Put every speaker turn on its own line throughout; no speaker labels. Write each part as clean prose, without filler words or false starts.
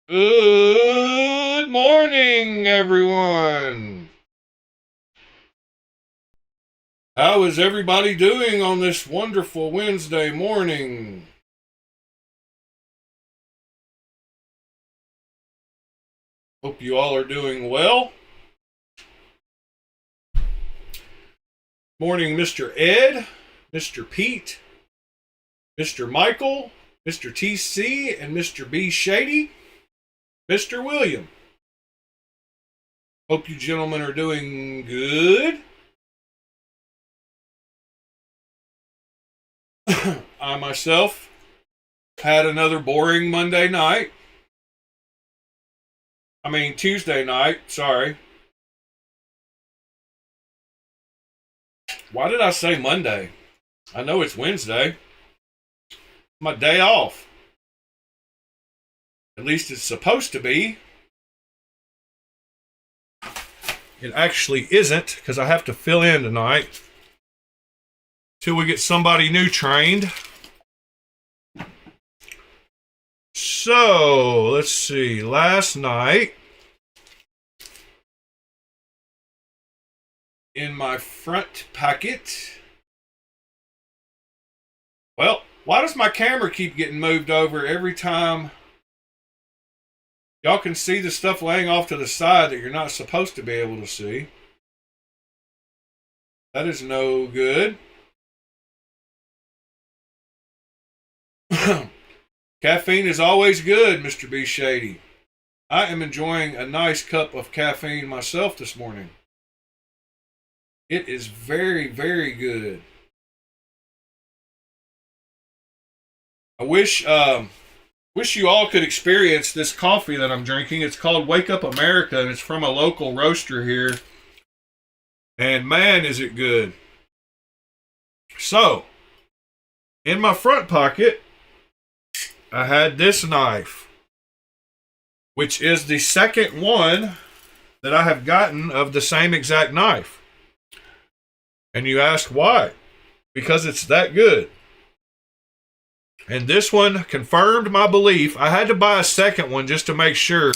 Good morning, everyone. How is everybody doing on this wonderful Wednesday morning? Hope you all are doing well. Morning, Mr. Ed, Mr. Pete, Mr. Michael, Mr. TC, and Mr. B. Shady, Mr. William. Hope you gentlemen are doing good. I myself had another boring Monday night. Tuesday night, sorry. Why did I say Monday? I know it's Wednesday. My day off. At least it's supposed to be. It actually isn't, because I have to fill in tonight till we get somebody new trained. So, let's see. Last night, in my front pocket. Well, why does my camera keep getting moved over every time? Y'all can see the stuff laying off to the side that you're not supposed to be able to see. That is no good. Caffeine is always good, Mr. B. Shady. I am enjoying a nice cup of caffeine myself this morning. It is very, very good. I wish you all could experience this coffee that I'm drinking. It's called Wake Up America, and it's from a local roaster here. And man, is it good. So, in my front pocket, I had this knife, which is the second one that I have gotten of the same exact knife. And you ask why? Because it's that good. And this one confirmed my belief. I had to buy a second one just to make sure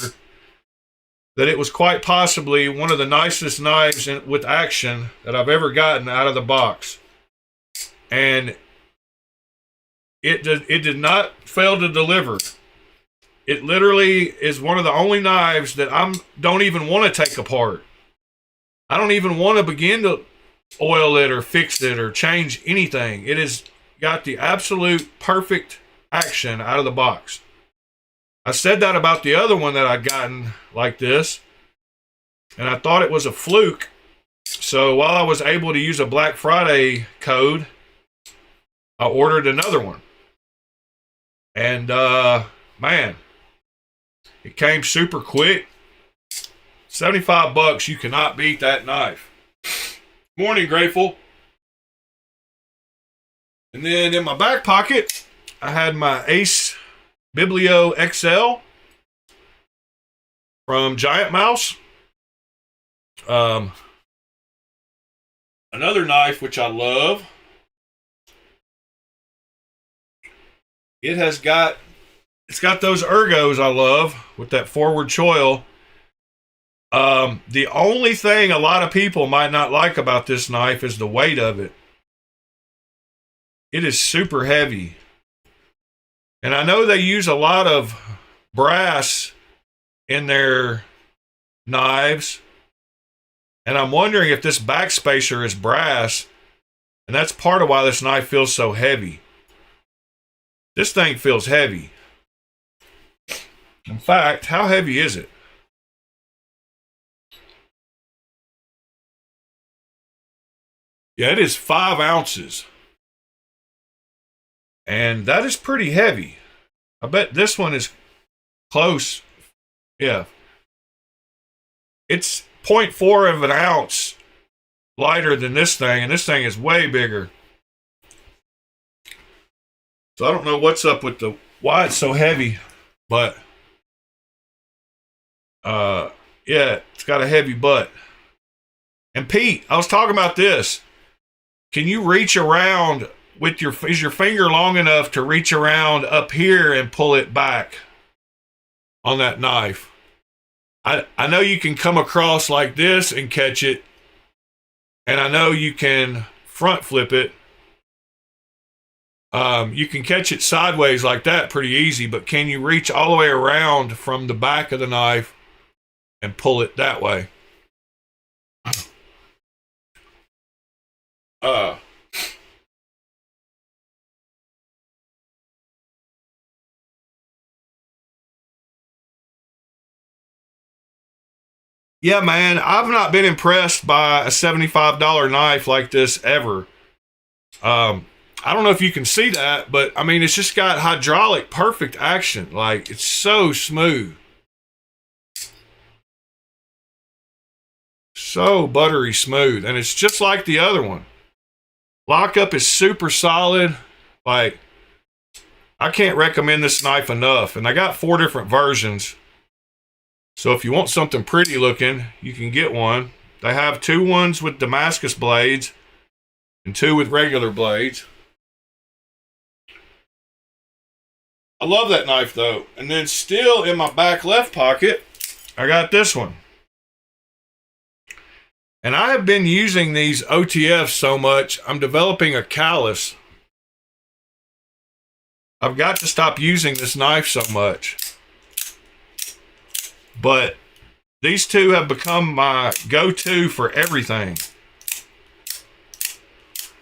that it was quite possibly one of the nicest knives with action that I've ever gotten out of the box. And it did not fail to deliver. It literally is one of the only knives that I don't even want to take apart. I don't even want to begin to oil it or fix it or change anything. It has got the absolute perfect action out of the box. I said that about the other one that I'd gotten like this, and I thought it was a fluke. So while I was able to use a Black Friday code, I ordered another one. And man, it came super quick. $75, you cannot beat that knife. Morning, Grateful. And then in my back pocket, I had my Ace Biblio XL from Giant Mouse. Another knife which I love. It's got those ergos I love with that forward choil. The only thing a lot of people might not like about this knife is the weight of it. It is super heavy. And I know they use a lot of brass in their knives. And I'm wondering if this backspacer is brass. And that's part of why this knife feels so heavy. This thing feels heavy. In fact, how heavy is it? Yeah, it is 5 ounces. And that is pretty heavy. I bet this one is close. Yeah. It's 0.4 of an ounce lighter than this thing, and this thing is way bigger. So I don't know what's up with why it's so heavy, but yeah, it's got a heavy butt. And Pete, I was talking about this. Can you reach around with is your finger long enough to reach around up here and pull it back on that knife. I know you can come across like this and catch it, and I know you can front flip it. You can catch it sideways like that pretty easy, but can you reach all the way around from the back of the knife and pull it that way? Yeah, man, I've not been impressed by a $75 knife like this ever. I don't know if you can see that, but I mean, it's just got hydraulic perfect action. Like, it's so smooth. So buttery smooth. And it's just like the other one. Lockup is super solid. Like, I can't recommend this knife enough. And I got 4 different versions. So if you want something pretty looking, you can get one. They have 2 ones with Damascus blades and 2 with regular blades. I love that knife though. And then still in my back left pocket, I got this one. And I have been using these OTFs so much, I'm developing a callus. I've got to stop using this knife so much. But these 2 have become my go-to for everything.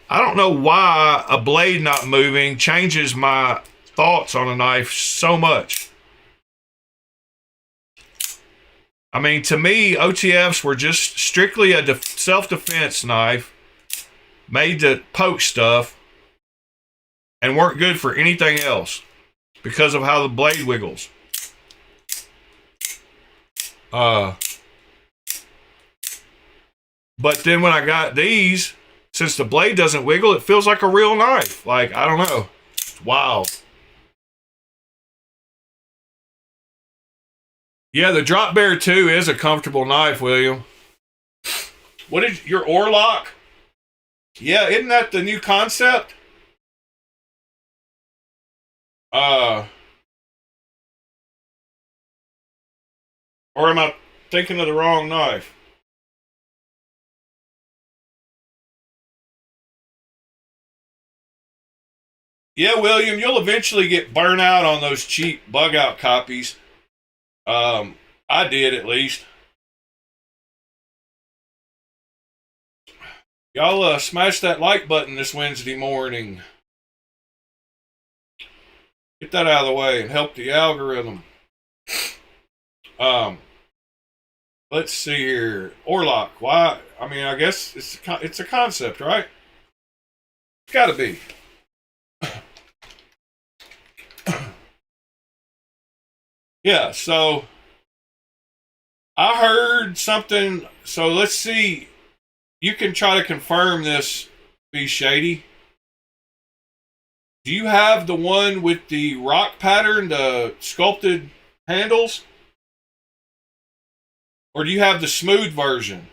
I don't know why a blade not moving changes my thoughts on a knife so much. I mean, to me, OTFs were just strictly a self-defense knife made to poke stuff and weren't good for anything else because of how the blade wiggles. But then when I got these, since the blade doesn't wiggle, it feels like a real knife. Like, I don't know. It's wild. Yeah, the Drop Bear 2 is a comfortable knife, William. What is your oar lock? Yeah, isn't that the new concept? Or am I thinking of the wrong knife? Yeah, William, you'll eventually get burnt out on those cheap bug out copies. I did at least. Y'all smash that like button this Wednesday morning. Get that out of the way and help the algorithm. Let's see here. Orlock. Why? I mean, I guess it's a concept, right? It's got to be. Yeah, so I heard something. So let's see. You can try to confirm this, Be Shady. Do you have the one with the rock pattern, the sculpted handles? Or do you have the smooth version?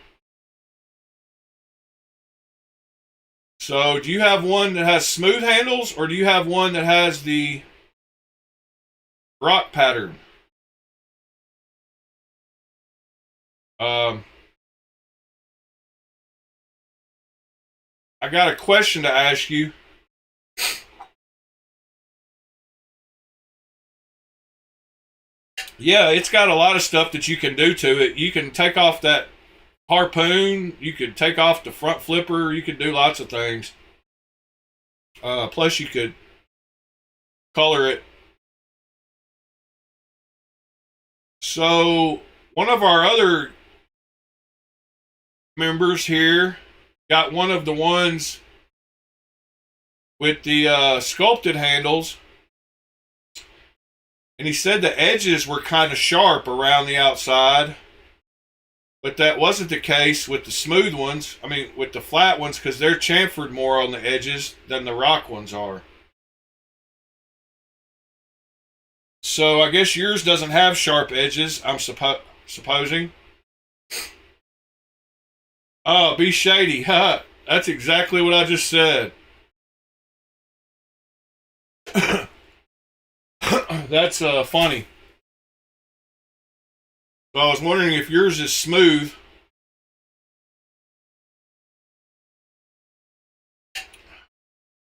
So do you have one that has smooth handles, or do you have one that has the rock pattern? I got a question to ask you. Yeah, it's got a lot of stuff that you can do to it. You can take off that harpoon. You could take off the front flipper. You could do lots of things. Plus, you could color it. So, one of our other members here got one of the ones with the sculpted handles. And he said the edges were kind of sharp around the outside. But that wasn't the case with the smooth ones. I mean, with the flat ones, because they're chamfered more on the edges than the rock ones are. So I guess yours doesn't have sharp edges, I'm supposing. Oh, Be Shady. That's exactly what I just said. That's funny. So I was wondering if yours is smooth.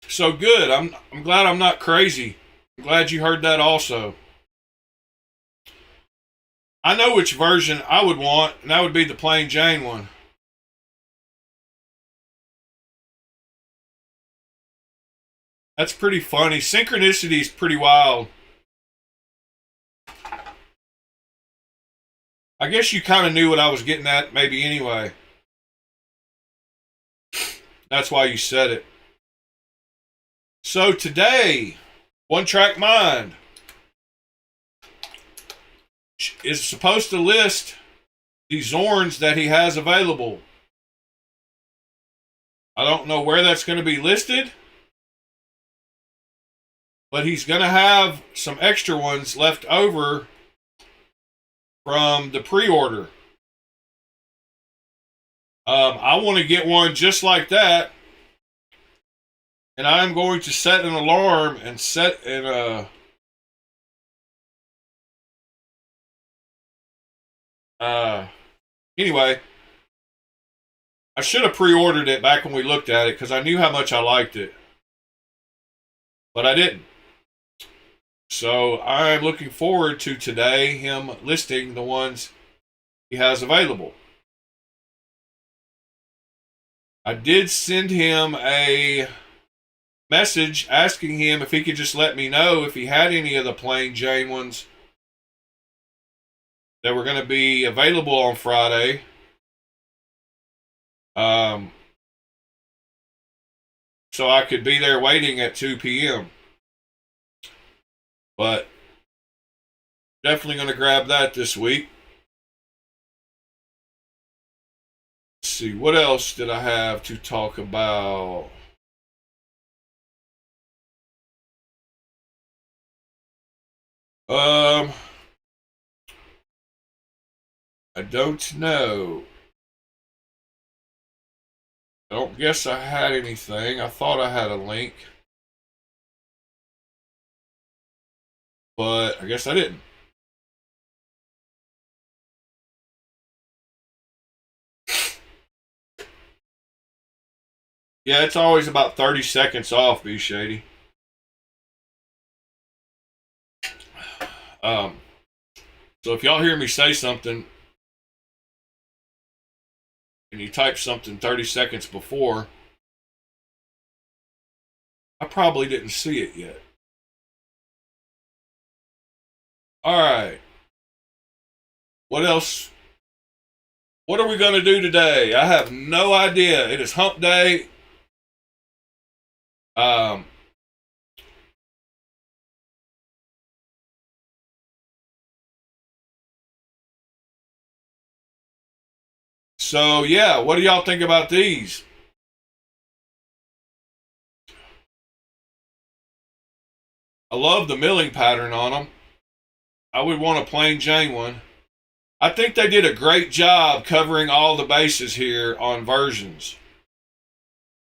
So good. I'm glad I'm not crazy. I'm glad you heard that also. I know which version I would want, and that would be the plain Jane one. That's pretty funny. Synchronicity is pretty wild. I guess you kind of knew what I was getting at, maybe anyway. That's why you said it. So today, One Track Mind is supposed to list the Zorns that he has available. I don't know where that's going to be listed, but he's going to have some extra ones left over from the pre-order. I want to get one just like that, and I'm going to set an alarm and set an anyway, I should have pre-ordered it back when we looked at it because I knew how much I liked it, but I didn't. So I'm looking forward to today him listing the ones he has available. I did send him a message asking him if he could just let me know if he had any of the plain Jane ones that were going to be available on Friday. So I could be there waiting at 2 p.m. But definitely going to grab that this week. Let's see, what else did I have to talk about? I don't know. I don't guess I had anything. I thought I had a link, but I guess I didn't. Yeah, it's always about 30 seconds off, B Shady. So if y'all hear me say something and you type something 30 seconds before, I probably didn't see it yet. Alright. What else? What are we going to do today? I have no idea. It is hump day. So yeah, what do y'all think about these? I love the milling pattern on them. I would want a plain Jane one. I think they did a great job covering all the bases here on versions.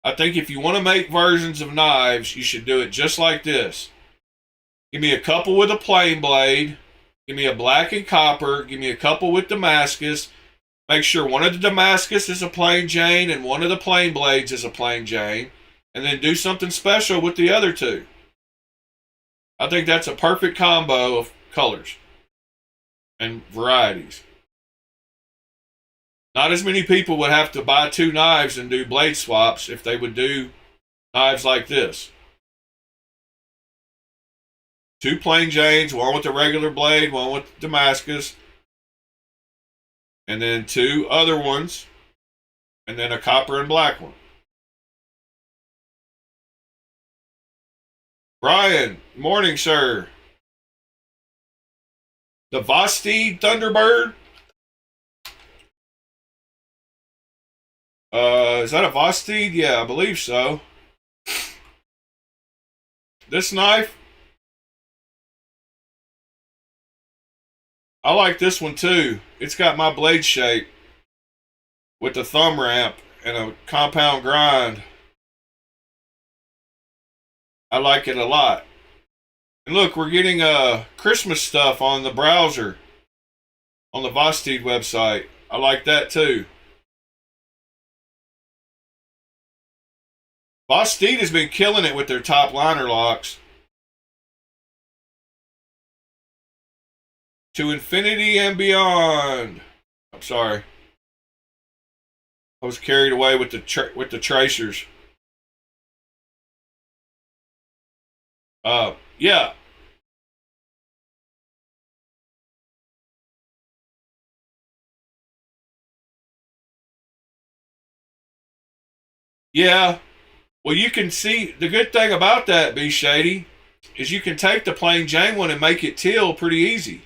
I think if you want to make versions of knives, you should do it just like this. Give me a couple with a plain blade. Give me a black and copper. Give me a couple with Damascus. Make sure one of the Damascus is a plain Jane and one of the plain blades is a plain Jane. And then do something special with the other two. I think that's a perfect combo of colors and varieties. Not as many people would have to buy two knives and do blade swaps if they would do knives like this. Two plain Janes, one with the regular blade, one with Damascus, and then two other ones, and then a copper and black one. Brian, morning, sir. The Vosti Thunderbird. Is that a Vosti? Yeah, I believe so. This knife, I like this one too. It's got my blade shape with the thumb ramp and a compound grind. I like it a lot. And look, we're getting Christmas stuff on the browser on the Vostede website. I like that too. Vostede has been killing it with their top liner locks. To infinity and beyond. I'm sorry. I was carried away with the tracers. Yeah. Yeah. Well, you can see the good thing about that, B Shady, is you can take the plain Jane one and make it teal pretty easy.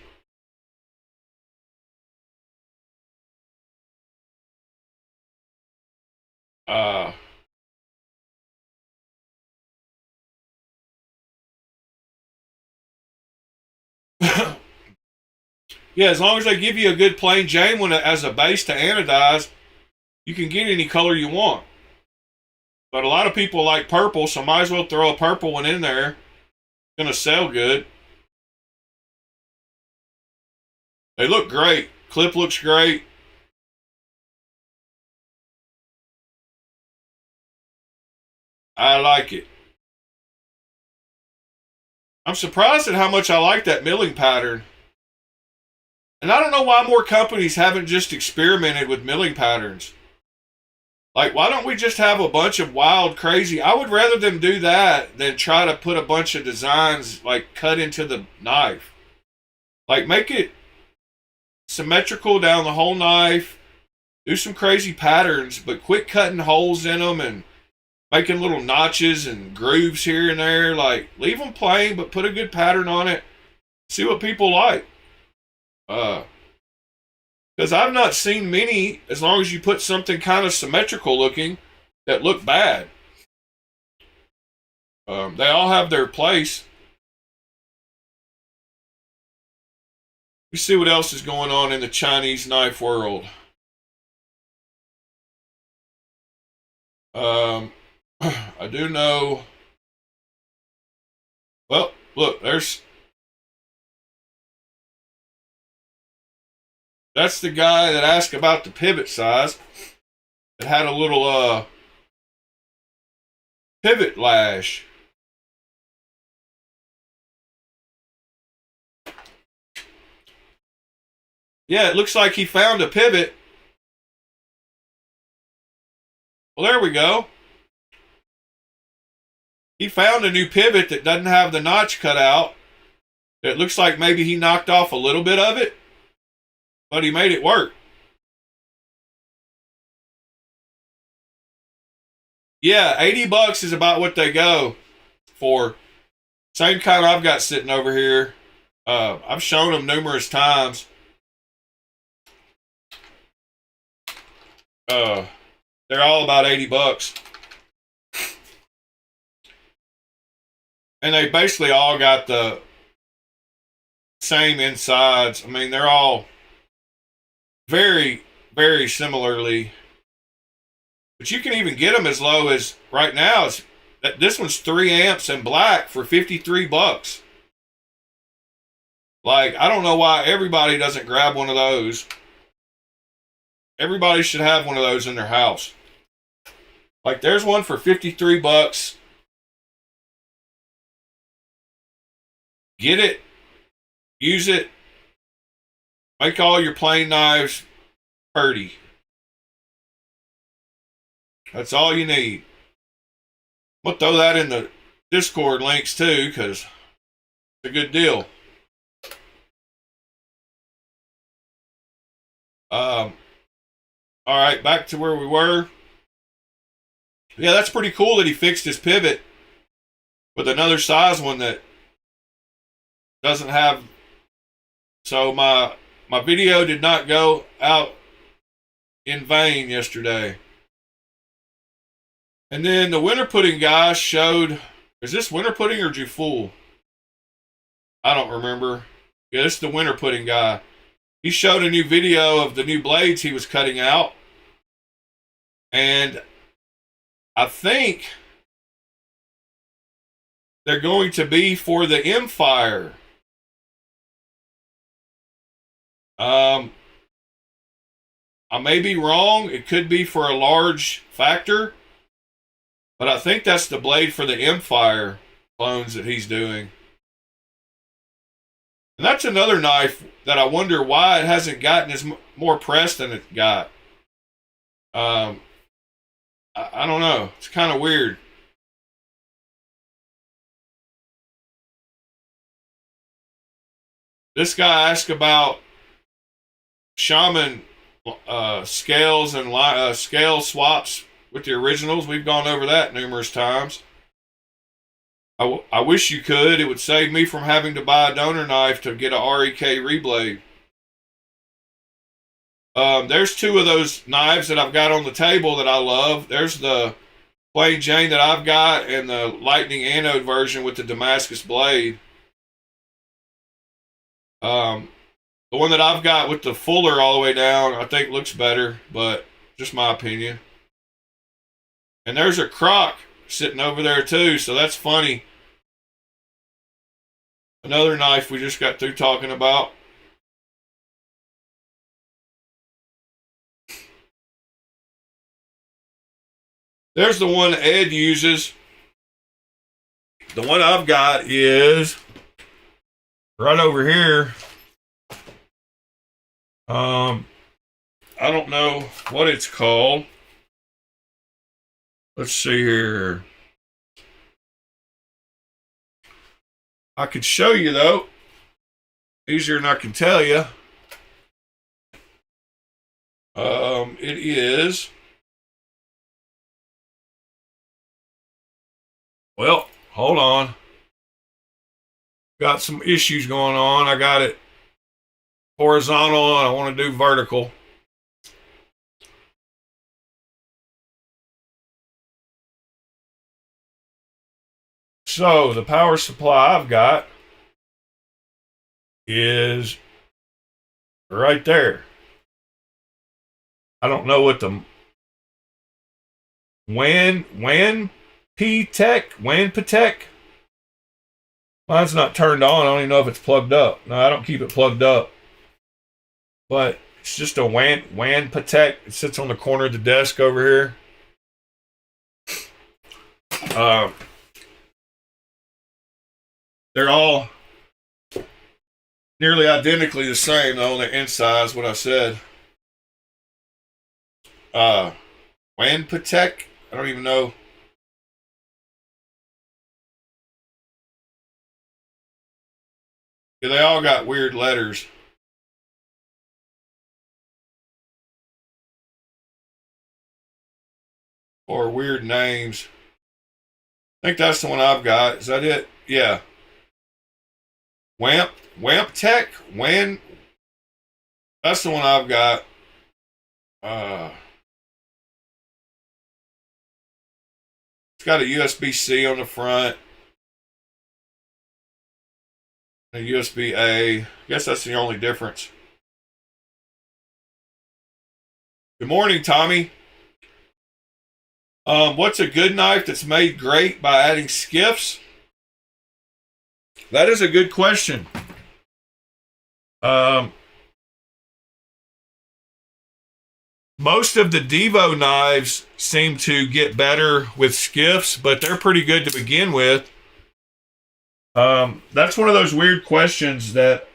Yeah, as long as they give you a good plain Jane one as a base to anodize, you can get any color you want. But a lot of people like purple, so might as well throw a purple one in there. It's going to sell good. They look great. Clip looks great. I like it. I'm surprised at how much I like that milling pattern. And I don't know why more companies haven't just experimented with milling patterns. Like, why don't we just have a bunch of wild, crazy... I would rather them do that than try to put a bunch of designs, like, cut into the knife. Like, make it symmetrical down the whole knife. Do some crazy patterns, but quit cutting holes in them and making little notches and grooves here and there. Like, leave them plain, but put a good pattern on it. See what people like. Because I've not seen many, as long as you put something kind of symmetrical looking, that look bad. They all have their place. We see what else is going on in the Chinese knife world. I do know. Well, look, that's the guy that asked about the pivot size. It had a little pivot lash. Yeah, it looks like he found a pivot. Well, there we go. He found a new pivot that doesn't have the notch cut out. It looks like maybe he knocked off a little bit of it, but he made it work. Yeah, $80 is about what they go for. Same kind I've got sitting over here. I've shown them numerous times. They're all about $80. And they basically all got the same insides. I mean, they're all very, very similarly. But you can even get them as low as, right now, this one's 3 amps and black for $53. Like, I don't know why everybody doesn't grab one of those. Everybody should have one of those in their house. Like, there's one for $53. Get it, use it, make all your plain knives pretty. That's all you need. I'm gonna throw that in the Discord links too, because it's a good deal. All right, back to where we were. Yeah, that's pretty cool that he fixed his pivot with another size one that doesn't have. So my video did not go out in vain yesterday. And then the winter pudding guy showed. Is this winter pudding or Jufool? I don't remember. Yeah, this is the winter pudding guy. He showed a new video of the new blades he was cutting out. And I think they're going to be for the Empire. I may be wrong. It could be for a large factor, but I think that's the blade for the Empire clones that he's doing. And that's another knife that I wonder why it hasn't gotten as more press than it got. I don't know. It's kind of weird. This guy asked about Shaman scales and scale swaps with the originals. We've gone over that numerous times. I wish you could. It would save me from having to buy a donor knife to get a REK reblade. There's two of those knives that I've got on the table that I love. There's the plain Jane that I've got and the lightning anode version with the Damascus blade. The one that I've got with the fuller all the way down, I think looks better, but just my opinion. And there's a crock sitting over there too, so that's funny. Another knife we just got through talking about. There's the one Ed uses. The one I've got is right over here. I don't know what it's called. Let's see here. I could show you though. Easier than I can tell you. It is. Well, hold on. Got some issues going on. I got it horizontal and I want to do vertical. So the power supply I've got is right there. I don't know what the WAN Patek. Mine's not turned on. I don't even know if it's plugged up. No, I don't keep it plugged up. But it's just a WAN Patek. It sits on the corner of the desk over here. They're all nearly identically the same, though, on the inside is what I said. WAN Patek? I don't even know. Yeah, they all got weird letters. Or weird names. I think that's the one I've got. Is that it? Yeah. Wamp Tech? WAN? That's the one I've got. It's got a USB-C on the front. A USB-A. I guess that's the only difference. Good morning, Tommy. What's a good knife that's made great by adding skiffs? That is a good question. Most of the Devo knives seem to get better with skiffs, but they're pretty good to begin with. That's one of those weird questions that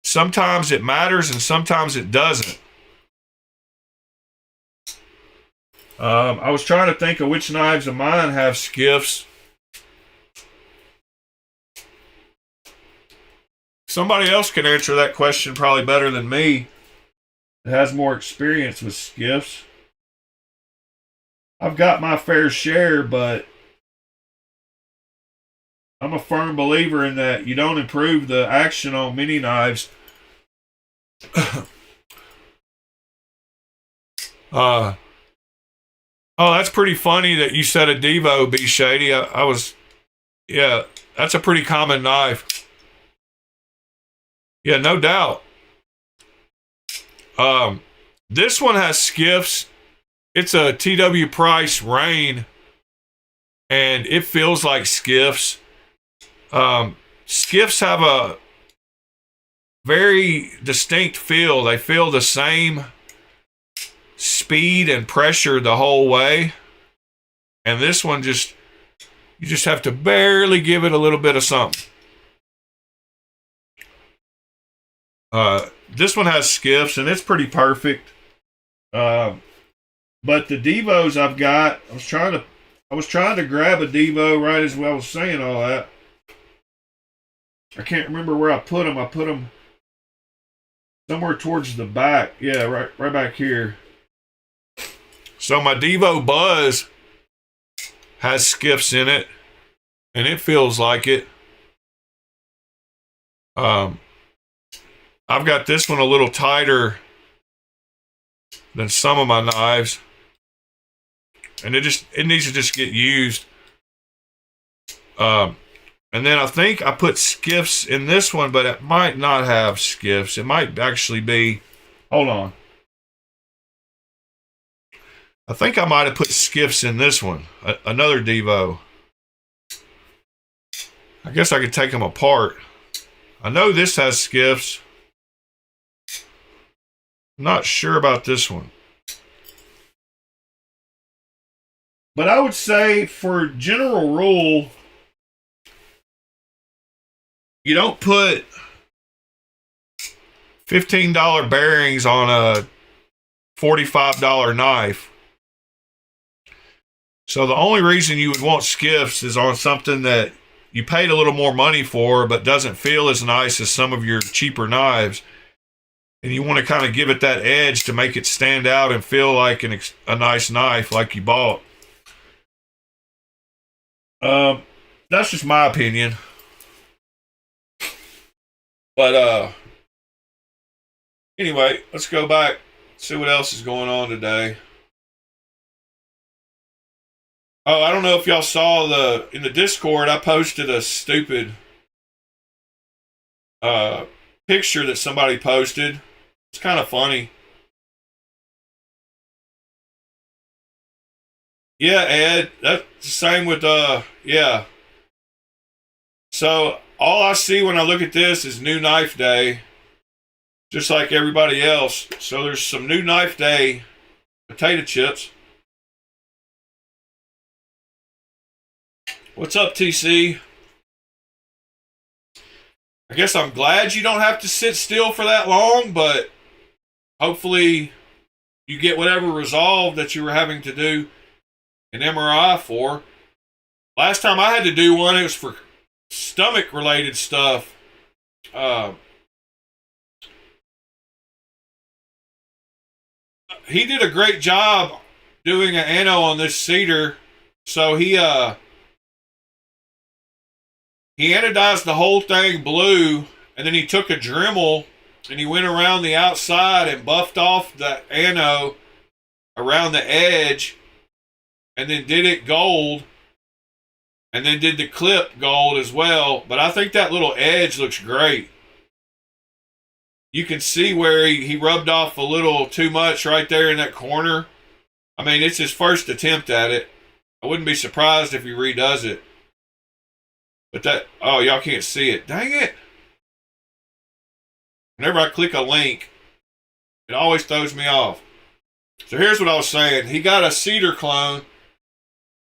sometimes it matters and sometimes it doesn't. I was trying to think of which knives of mine have skiffs. Somebody else can answer that question probably better than me. It has more experience with skiffs. I've got my fair share, but I'm a firm believer in that you don't improve the action on mini knives. Oh, that's pretty funny that you said a Devo, B Shady. Yeah, that's a pretty common knife. Yeah, no doubt. This one has skiffs. It's a TW Price Rain, and it feels like skiffs. Skiffs have very distinct feel. They feel the same speed and pressure the whole way. And this one just, you just have to barely give it a little bit of something. This one has skiffs and it's pretty perfect. But the Devos I've got, I was trying to grab a Devo right as I was saying all that. I can't remember where I put them. I put them somewhere towards the back. Yeah, right back here. So my Devo Buzz has skiffs in it, and it feels like it. I've got this one a little tighter than some of my knives, and it needs to just get used. And then I think I put skiffs in this one, but it might not have skiffs. It might actually be, hold on. I think I might have put skiffs in this one, another Devo. I guess I could take them apart. I know this has skiffs. I'm not sure about this one. But I would say for general rule, you don't put $15 bearings on a $45 knife. So the only reason you would want skiffs is on something that you paid a little more money for but doesn't feel as nice as some of your cheaper knives. And you want to kind of give it that edge to make it stand out and feel like a nice knife like you bought. That's just my opinion. But anyway, let's go back, see what else is going on today. Oh, I don't know if y'all saw in the Discord, I posted a stupid picture that somebody posted. It's kind of funny. Yeah, Ed, that's the same with yeah. So all I see when I look at this is New Knife Day, just like everybody else. So there's some New Knife Day potato chips. What's up, TC? I guess I'm glad you don't have to sit still for that long, but hopefully you get whatever resolved that you were having to do an MRI for. Last time I had to do one, it was for stomach related stuff. He did a great job doing an ano on this cedar. So he anodized the whole thing blue, and then he took a Dremel and he went around the outside and buffed off the ano around the edge, and then did it gold, and then did the clip gold as well. But I think that little edge looks great. You can see where he rubbed off a little too much right there in that corner. I mean, it's his first attempt at it. I wouldn't be surprised if he redoes it. But that, oh, y'all can't see it. Dang it. Whenever I click a link, it always throws me off. So here's what I was saying. He got a cedar clone,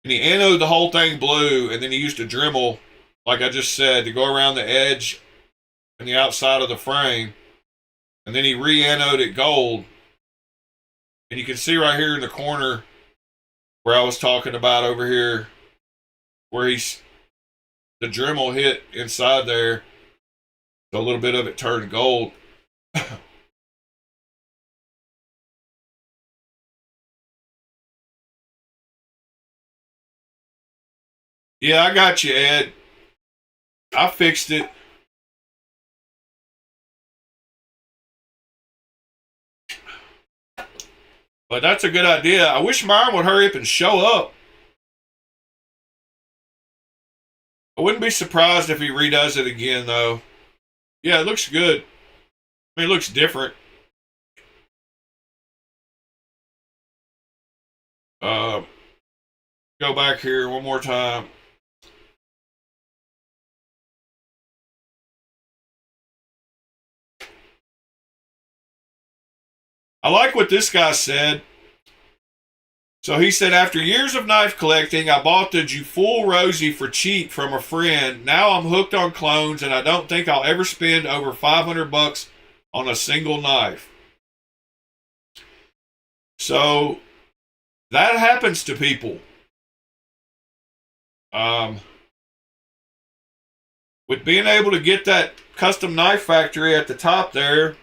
and he anoed the whole thing blue, and then he used a Dremel, like I just said, to go around the edge and the outside of the frame. And then he re-anode it gold. And you can see right here in the corner where I was talking about over here, where the Dremel hit inside there. So a little bit of it turned gold. Yeah, I got you, Ed. I fixed it. But that's a good idea. I wish mine would hurry up and show up. I wouldn't be surprised if he redoes it again, though. Yeah, it looks good. I mean, it looks different. Go back here one more time. I like what this guy said. So he said, after years of knife collecting, I bought the Jufull Rosie for cheap from a friend. Now I'm hooked on clones, and I don't think I'll ever spend over $500 on a single knife. So that happens to people. With being able to get that custom knife factory at the top there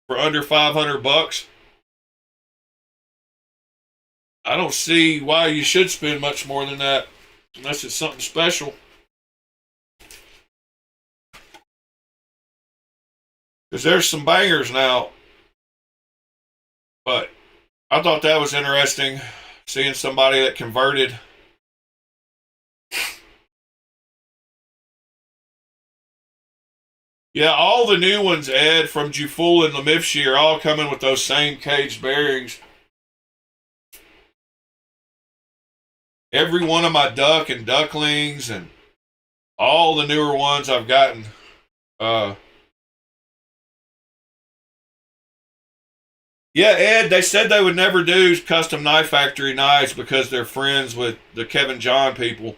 for under $500, I don't see why you should spend much more than that unless it's something special. Because there's some bangers now. But I thought that was interesting, seeing somebody that converted. Yeah, all the new ones, Ed, from Jufull and Lemifshi are all coming with those same caged bearings. Every one of my duck and ducklings and all the newer ones I've gotten. Yeah, Ed, they said they would never do custom knife factory knives because they're friends with the Kevin John people.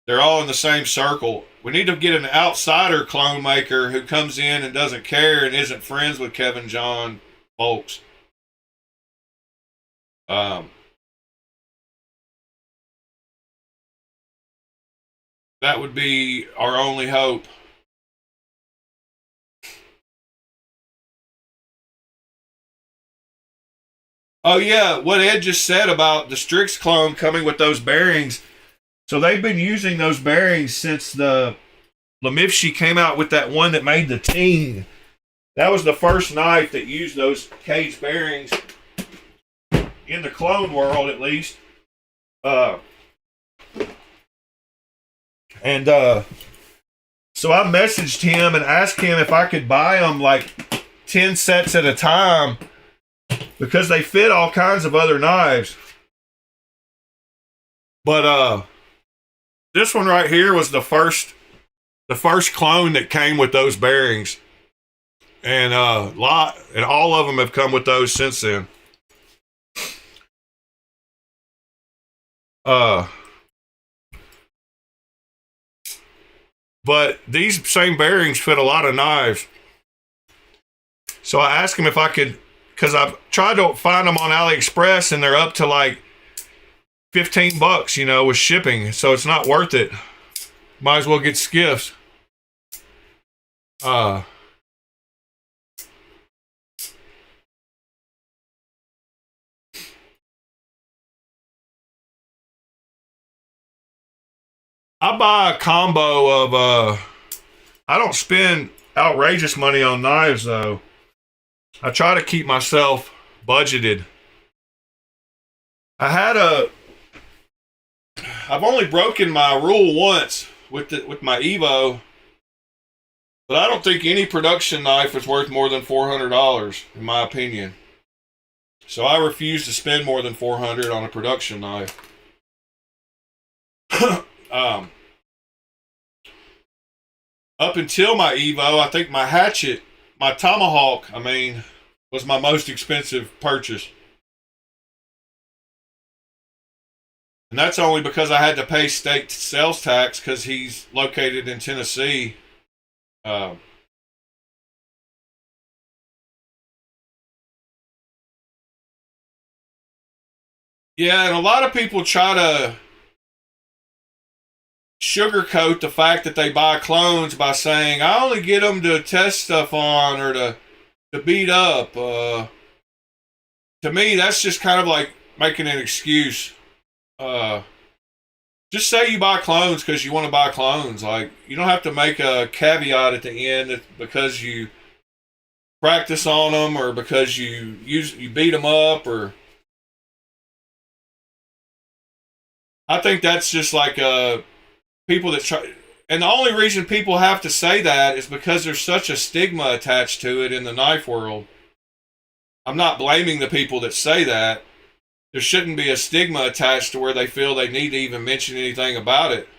They're all in the same circle. We need to get an outsider clone maker who comes in and doesn't care and isn't friends with Kevin John folks. That would be our only hope. Oh yeah, what Ed just said about the Strix clone coming with those bearings. So they've been using those bearings since the Lemifshi came out with that one that made the ting. That was the first knife that used those cage bearings in the clone world, at least. So I messaged him and asked him if I could buy them like 10 sets at a time because they fit all kinds of other knives. But this one right here was the first clone that came with those bearings, and all of them have come with those since then. But these same bearings fit a lot of knives. So I asked him if I could, because I've tried to find them on AliExpress and they're up to like $15, you know, with shipping. So it's not worth it. Might as well get skiffs. I buy a combo of I don't spend outrageous money on knives though. I try to keep myself budgeted. I've only broken my rule once with my Evo, but I don't think any production knife is worth more than $400 in my opinion. So I refuse to spend more than $400 on a production knife. Up until my Evo, I think my hatchet, my tomahawk, was my most expensive purchase. And that's only because I had to pay state sales tax because he's located in Tennessee. Yeah, and a lot of people try to sugarcoat the fact that they buy clones by saying, I only get them to test stuff on or to beat up. To me, that's just kind of like making an excuse. Just say you buy clones because you want to buy clones. Like, you don't have to make a caveat at the end because you practice on them or because you beat them up. Or I think that's just like people that try. And the only reason people have to say that is because there's such a stigma attached to it in the knife world. I'm not blaming the people that say that. There shouldn't be a stigma attached to where they feel they need to even mention anything about it.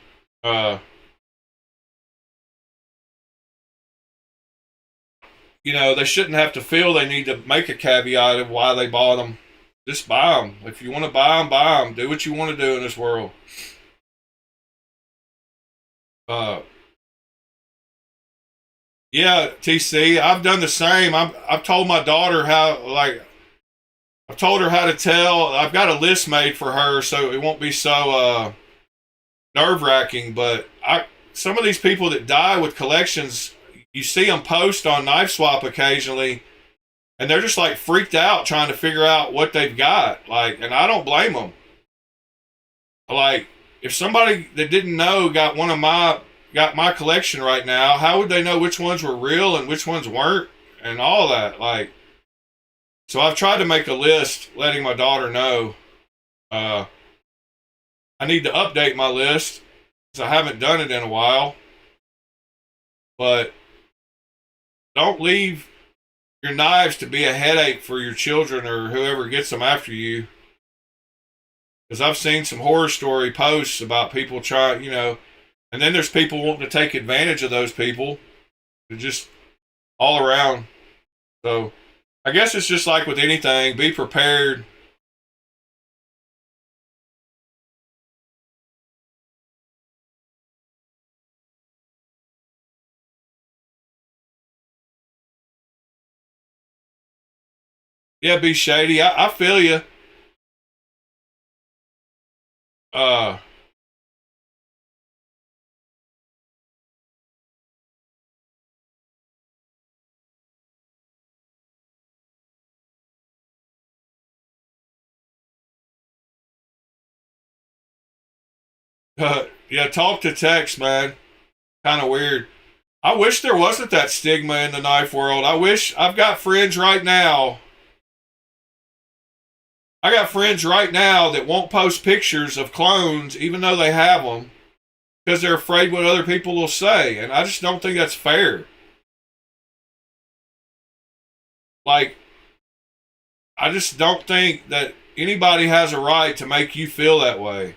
you know, they shouldn't have to feel they need to make a caveat of why they bought them. Just buy them. If you want to buy them, buy them. Do what you want to do in this world. Yeah, TC, I've done the same. I've told my daughter how, like, I've told her how to tell. I've got a list made for her so it won't be so nerve wracking. But some of these people that die with collections, you see them post on Knife Swap occasionally, and they're just like freaked out trying to figure out what they've got. Like, and I don't blame them. Like, if somebody that didn't know got my collection right now, how would they know which ones were real and which ones weren't and all that? Like, so I've tried to make a list letting my daughter know. I need to update my list because I haven't done it in a while. But don't leave your knives to be a headache for your children or whoever gets them after you. Because I've seen some horror story posts about people trying, you know, and then there's people wanting to take advantage of those people. They're just all around. So I guess it's just like with anything, be prepared. Yeah, be shady. I feel you. Uh, yeah, talk to text, man. Kind of weird. I wish there wasn't that stigma in the knife world. I wish I've got friends right now. I got friends right now that won't post pictures of clones even though they have them because they're afraid what other people will say. And I just don't think that's fair. Like, I just don't think that anybody has a right to make you feel that way.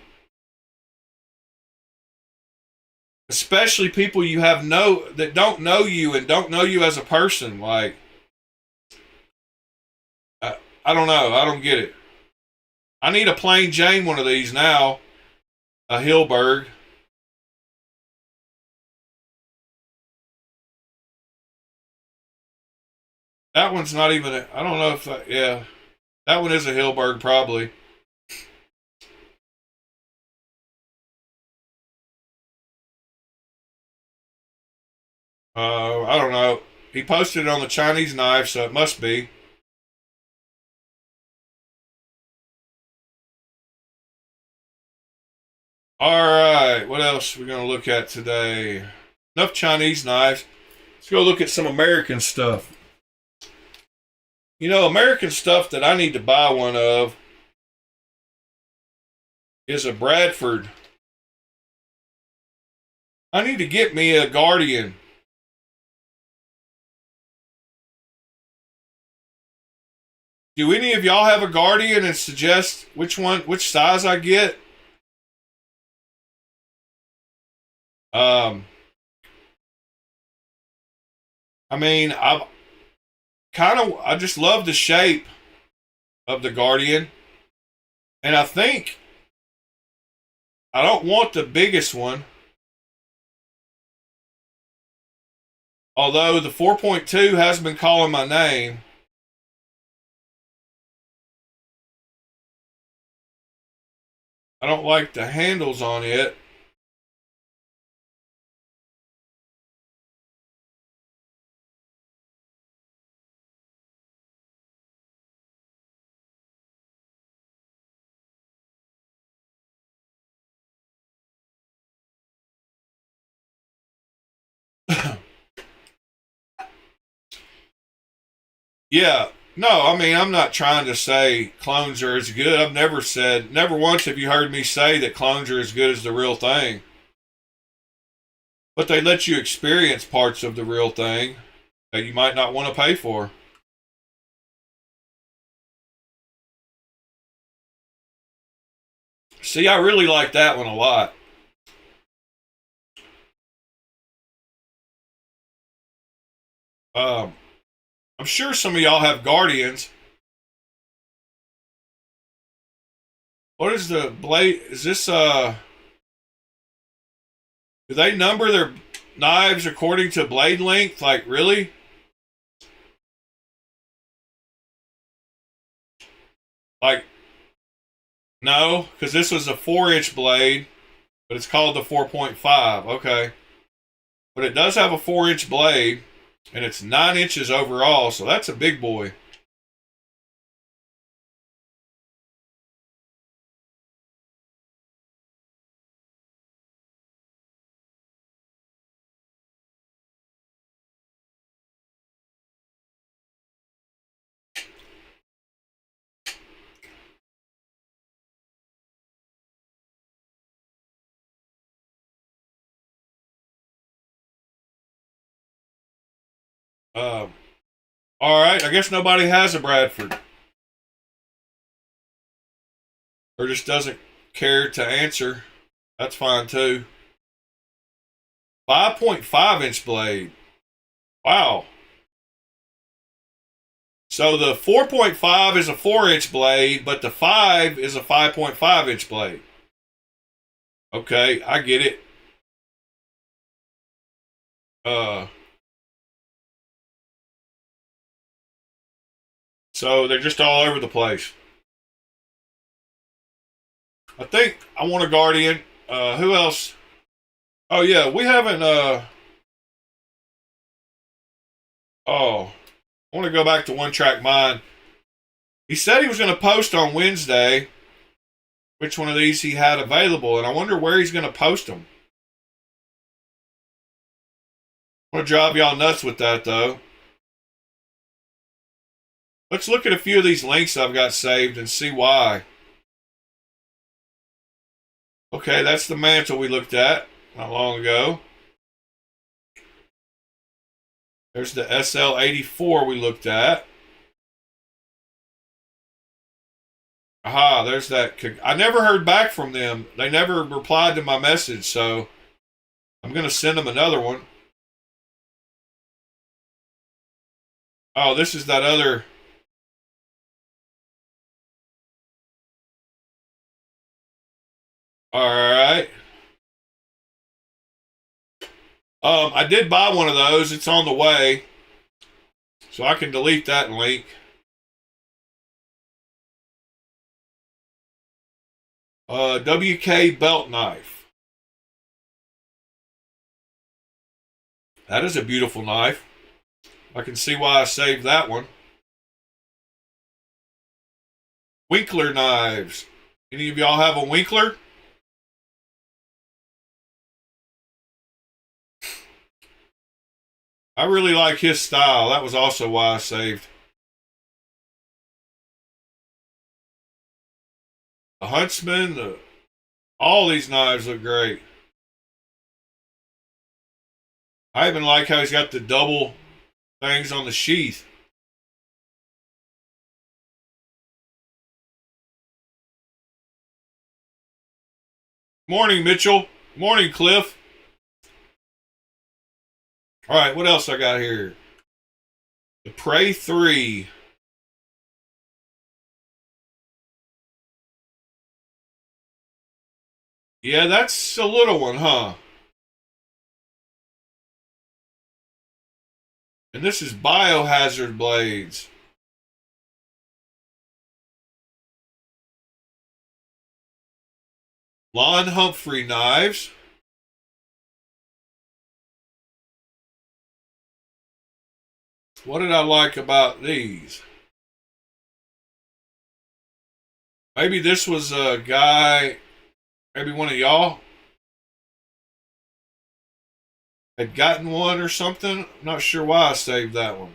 Especially people you have that don't know you and don't know you as a person. Like, I don't know. I don't get it. I need a plain Jane one of these now. A Hilberg. That one's not even I don't know if that, yeah. That one is a Hilberg probably. I don't know. He posted it on the Chinese knife, so it must be. All right, what else are we going to look at today? Enough Chinese knives. Let's go look at some American stuff. You know, American stuff that I need to buy one of is a Bradford. I need to get me a Guardian. Do any of y'all have a Guardian and suggest which size I get? Um, I mean, I just love the shape of the Guardian, and I think I don't want the biggest one. Although the 4.2 has been calling my name. I don't like the handles on it. Yeah. No, I mean, I'm not trying to say clones are as good. I've never once have you heard me say that clones are as good as the real thing. But they let you experience parts of the real thing that you might not want to pay for. See, I really like that one a lot. Um, I'm sure some of y'all have Guardians. What is the blade? Is this, do they number their knives according to blade length? Like, really? Like, no, because this was a 4-inch blade, but it's called the 4.5. Okay. But it does have a 4-inch blade, and it's 9 inches overall, so that's a big boy. Um, all right, I guess nobody has a Bradford. Or just doesn't care to answer. That's fine too. 5.5-inch blade. Wow. So the 4.5 is a 4-inch blade, but the 5 is a 5.5-inch blade. Okay, I get it. So they're just all over the place. I think I want a Guardian. Who else? Oh yeah, we haven't. Oh, I want to go back to One Track Mind. He said he was going to post on Wednesday which one of these he had available, and I wonder where he's going to post them. I'm going to drive y'all nuts with that though. Let's look at a few of these links I've got saved and see why. Okay, that's the mantle we looked at not long ago. There's the SL84 we looked at. Aha, there's that. I never heard back from them. They never replied to my message, so I'm going to send them another one. Oh, this is that other. All right. I did buy one of those. It's on the way. So I can delete that link. WK belt knife. That is a beautiful knife. I can see why I saved that one. Winkler knives. Any of y'all have a Winkler? I really like his style. That was also why I saved. The Huntsman. All these knives look great. I even like how he's got the double things on the sheath. Morning, Mitchell. Morning, Cliff. All right, what else I got here? The Prey 3. Yeah, that's a little one, huh? And this is Biohazard blades. Lon Humphrey knives. What did I like about these? Maybe this was a guy, maybe one of y'all had gotten one or something. I'm not sure why I saved that one.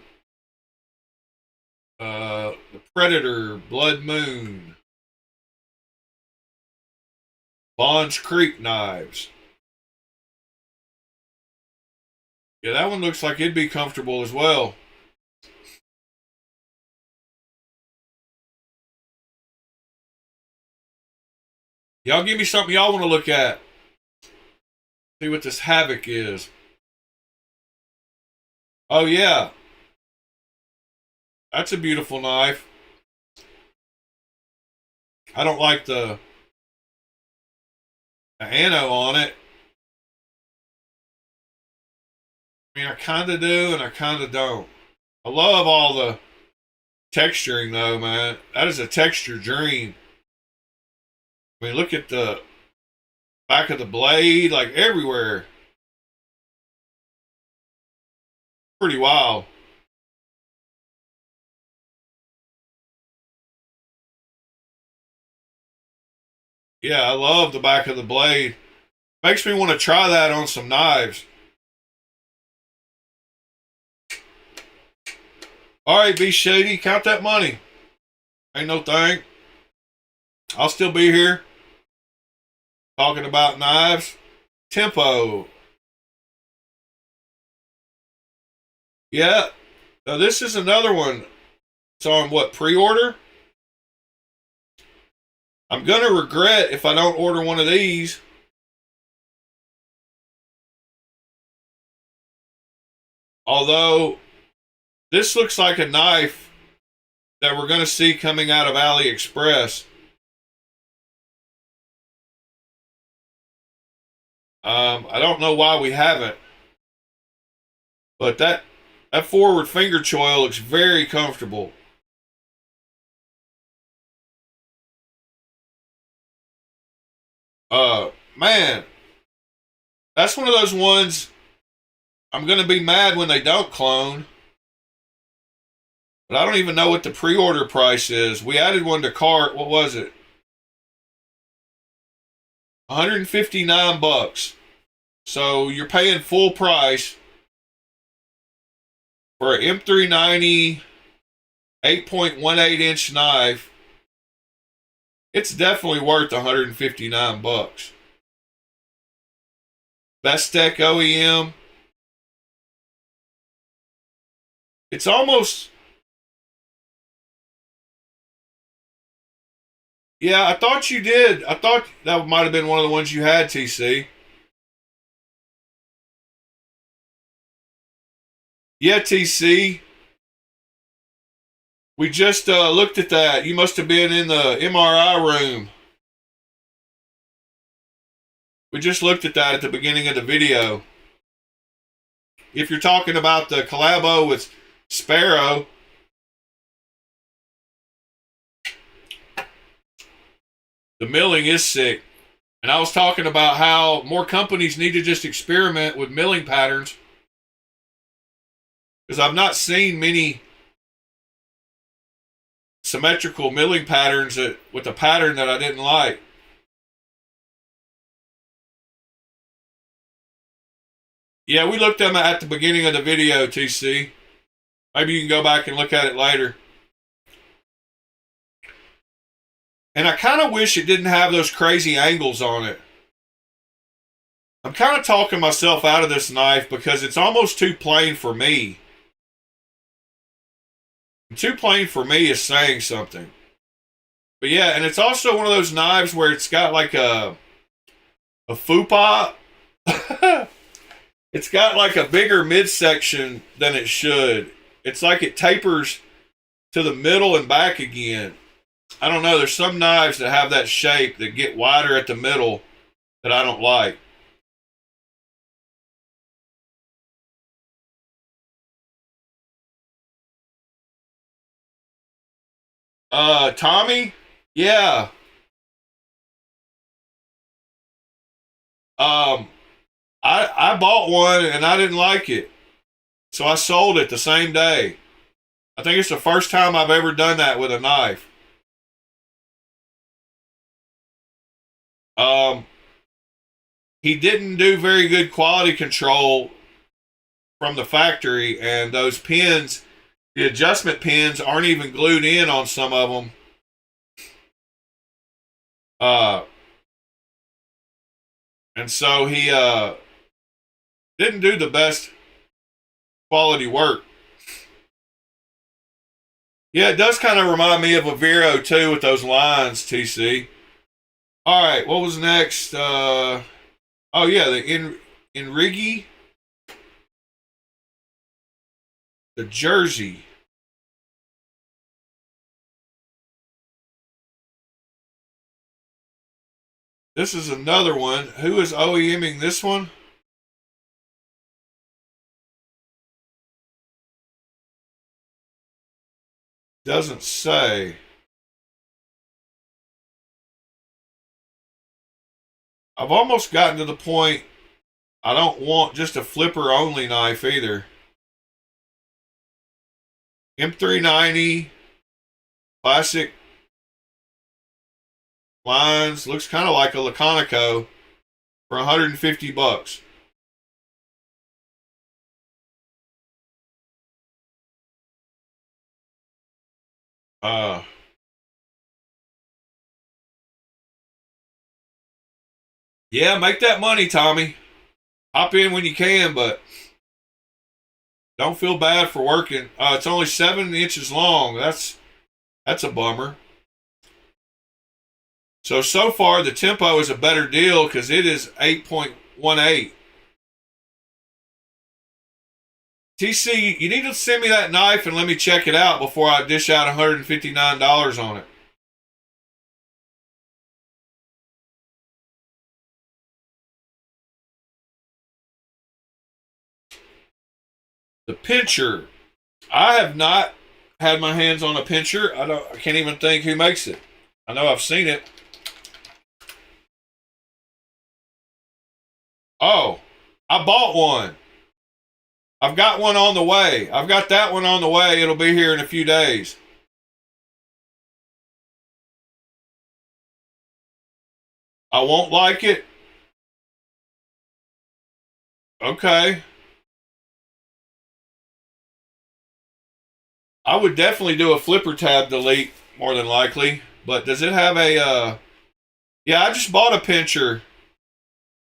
The Predator, Blood Moon. Bonds Creek knives. Yeah, that one looks like it'd be comfortable as well. Y'all give me something y'all want to look at. See what this Havoc is. Oh, yeah. That's a beautiful knife. I don't like the ano on it. I mean, I kind of do and I kind of don't. I love all the texturing though, man. That is a texture dream. I mean, look at the back of the blade, like everywhere. Pretty wild. Yeah, I love the back of the blade. Makes me want to try that on some knives. All right, be shady. Count that money. Ain't no thing. I'll still be here talking about knives. Tempo. Yeah. Now this is another one. It's on what, pre-order? I'm going to regret if I don't order one of these. Although, this looks like a knife that we're going to see coming out of AliExpress. I don't know why we haven't. But that forward finger choil looks very comfortable. Man, that's one of those ones I'm going to be mad when they don't clone. But I don't even know what the pre-order price is. We added one to cart. What was it? 159 bucks. So you're paying full price for an M390 8.18 inch knife. It's definitely worth 159 bucks. Best Tech OEM. It's almost... Yeah, I thought you did. I thought that might have been one of the ones you had, TC. Yeah, TC. We just looked at that. You must have been in the MRI room. We just looked at that at the beginning of the video. If you're talking about the collabo with Sparrow, the milling is sick. And I was talking about how more companies need to just experiment with milling patterns. Because I've not seen many symmetrical milling patterns with a pattern that I didn't like. Yeah, we looked at them at the beginning of the video, TC. Maybe you can go back and look at it later. And I kind of wish it didn't have those crazy angles on it. I'm kind of talking myself out of this knife because it's almost too plain for me. Too plain for me is saying something. But yeah, and it's also one of those knives where it's got like a fupa. It's got like a bigger midsection than it should. It's like it tapers to the middle and back again. I don't know. There's some knives that have that shape that get wider at the middle that I don't like. Tommy? Yeah. I bought one and I didn't like it. So I sold it the same day. I think it's the first time I've ever done that with a knife. He didn't do very good quality control from the factory, and those pins, the adjustment pins, aren't even glued in on some of them. And so he didn't do the best quality work. Yeah, it does kind of remind me of a Vero too with those lines, TC. All right, what was next? Oh yeah, the Inrigi, the jersey. This is another one. Who is OEMing this one? Doesn't say. I've almost gotten to the point I don't want just a flipper only knife either. M390 classic lines, looks kind of like a Laconico for 150 bucks. Yeah, make that money, Tommy. Hop in when you can, but don't feel bad for working. It's only 7 inches long. That's a bummer. So far, the Tempo is a better deal because it is 8.18. TC, you need to send me that knife and let me check it out before I dish out $159 on it. The pincher. I have not had my hands on a pincher. I can't even think who makes it. I know I've seen it. Oh, I bought one. I've got one on the way. I've got that one on the way. It'll be here in a few days. I won't like it. Okay. I would definitely do a flipper tab delete more than likely. But does it have a yeah, I just bought a pincher.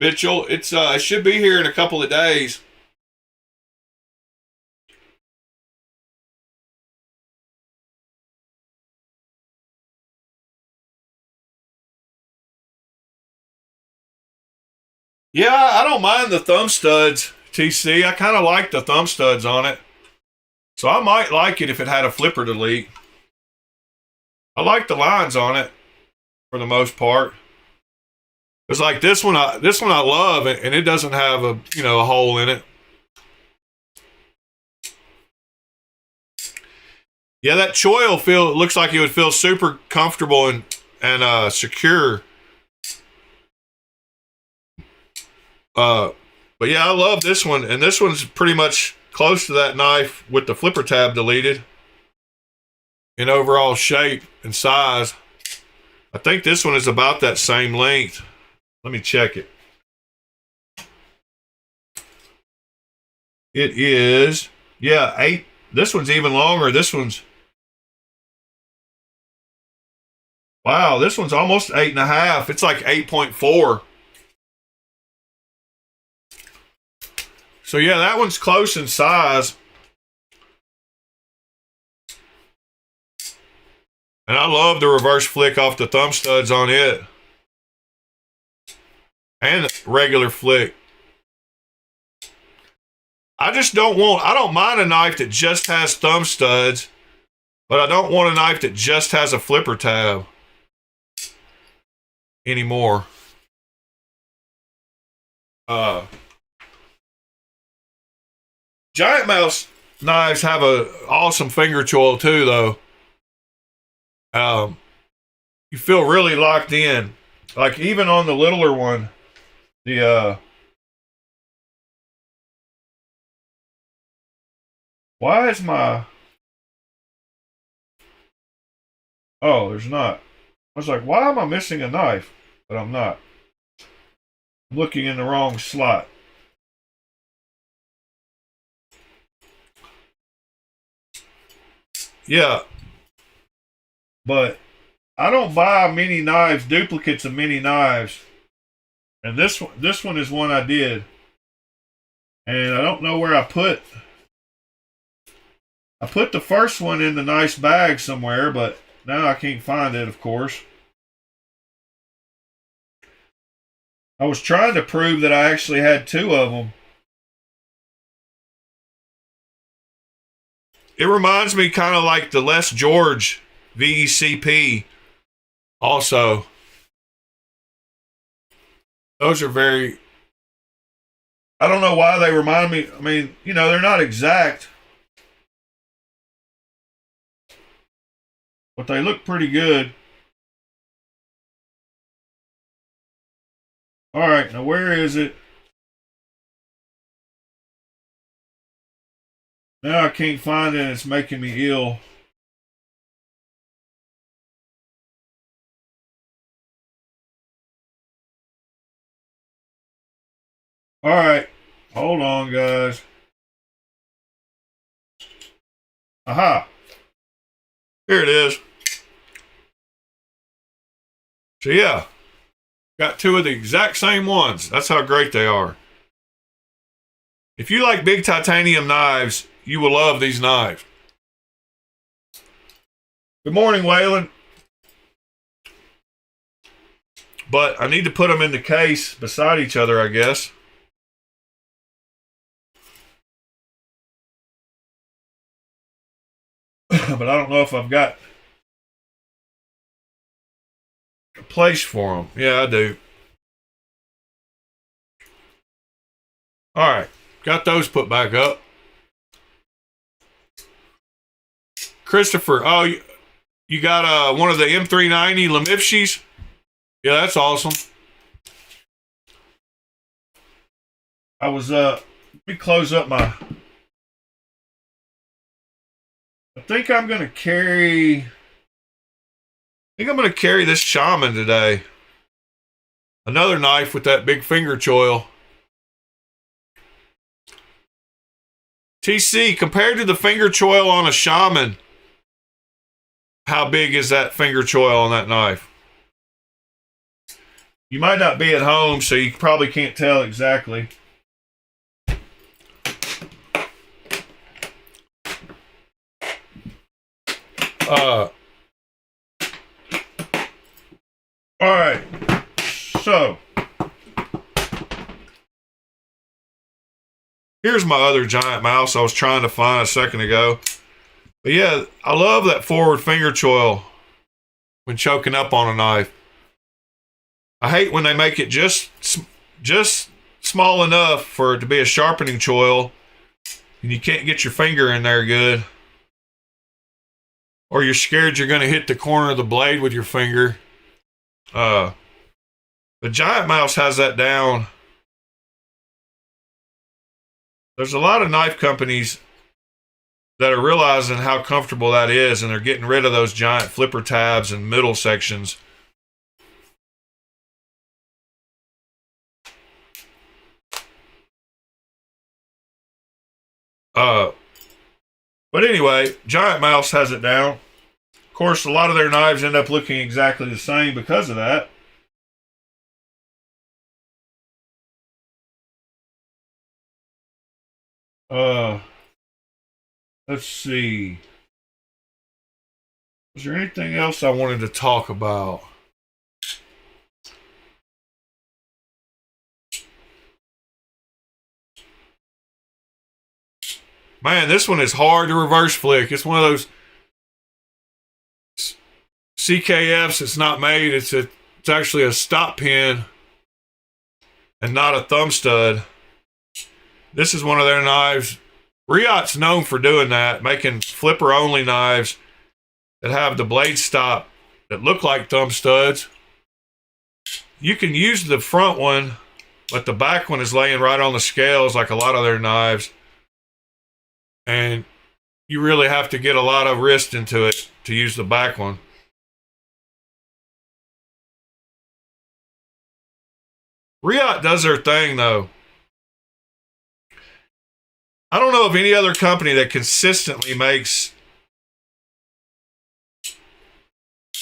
Mitchell, it should be here in a couple of days. Yeah, I don't mind the thumb studs, TC. I kind of like the thumb studs on it. So I might like it if it had a flipper delete. I like the lines on it for the most part. It's like this one I love, and it doesn't have a hole in it. Yeah, that choil looks like it would feel super comfortable and secure. But yeah, I love this one, and this one's pretty much close to that knife with the flipper tab deleted in overall shape and size. I think this one is about that same length. Let me check it. It is, yeah, 8. This one's even longer. This one's, wow, this one's almost 8.5. It's like 8.4. So yeah, that one's close in size. And I love the reverse flick off the thumb studs on it. And regular flick. I don't mind a knife that just has thumb studs, but I don't want a knife that just has a flipper tab anymore. Giant Mouse knives have a awesome finger choil too, though. You feel really locked in. Like even on the littler one, why is my, oh, there's not. I was like, why am I missing a knife? But I'm not. I'm looking in the wrong slot. Yeah. But I don't buy many knives, duplicates of many knives. And this one is one I did. And I don't know where I put the first one in the nice bag somewhere, but now I can't find it, of course. I was trying to prove that I actually had 2 of them. It reminds me kind of like the Les George VECP also. Those are very, I don't know why they remind me. I mean, you know, they're not exact, but they look pretty good. All right, now where is it? Now I can't find it. It's making me ill. All right, hold on, guys. Aha. Here it is. So yeah, got two of the exact same ones. That's how great they are. If you like big titanium knives, you will love these knives. Good morning, Waylon. But I need to put them in the case beside each other, I guess. But I don't know if I've got a place for them. Yeah, I do. All right, got those put back up. Christopher, oh, you got one of the M390 Lemifshis? Yeah, that's awesome. I was, let me close up my, I think I'm going to carry this Shaman today. Another knife with that big finger choil. TC, compared to the finger choil on a Shaman, how big is that finger choil on that knife? You might not be at home, so you probably can't tell exactly. All right, so here's my other giant mouse I was trying to find a second ago. But yeah, I love that forward finger choil when choking up on a knife. I hate when they make it just small enough for it to be a sharpening choil and you can't get your finger in there good. Or you're scared you're going to hit the corner of the blade with your finger. The giant mouse has that down. There's a lot of knife companies that are realizing how comfortable that is, and they're getting rid of those giant flipper tabs and middle sections. But anyway, Giant Mouse has it down. Of course, a lot of their knives end up looking exactly the same because of that. Let's see. Was there anything else I wanted to talk about? Man, this one is hard to reverse flick. It's one of those CKFs. It's not made. It's actually a stop pin and not a thumb stud. This is one of their knives. Riot's known for doing that, making flipper only knives that have the blade stop that look like thumb studs. You can use the front one, but the back one is laying right on the scales like a lot of their knives. And you really have to get a lot of wrist into it to use the back one. Riot does their thing though. I don't know of any other company that consistently makes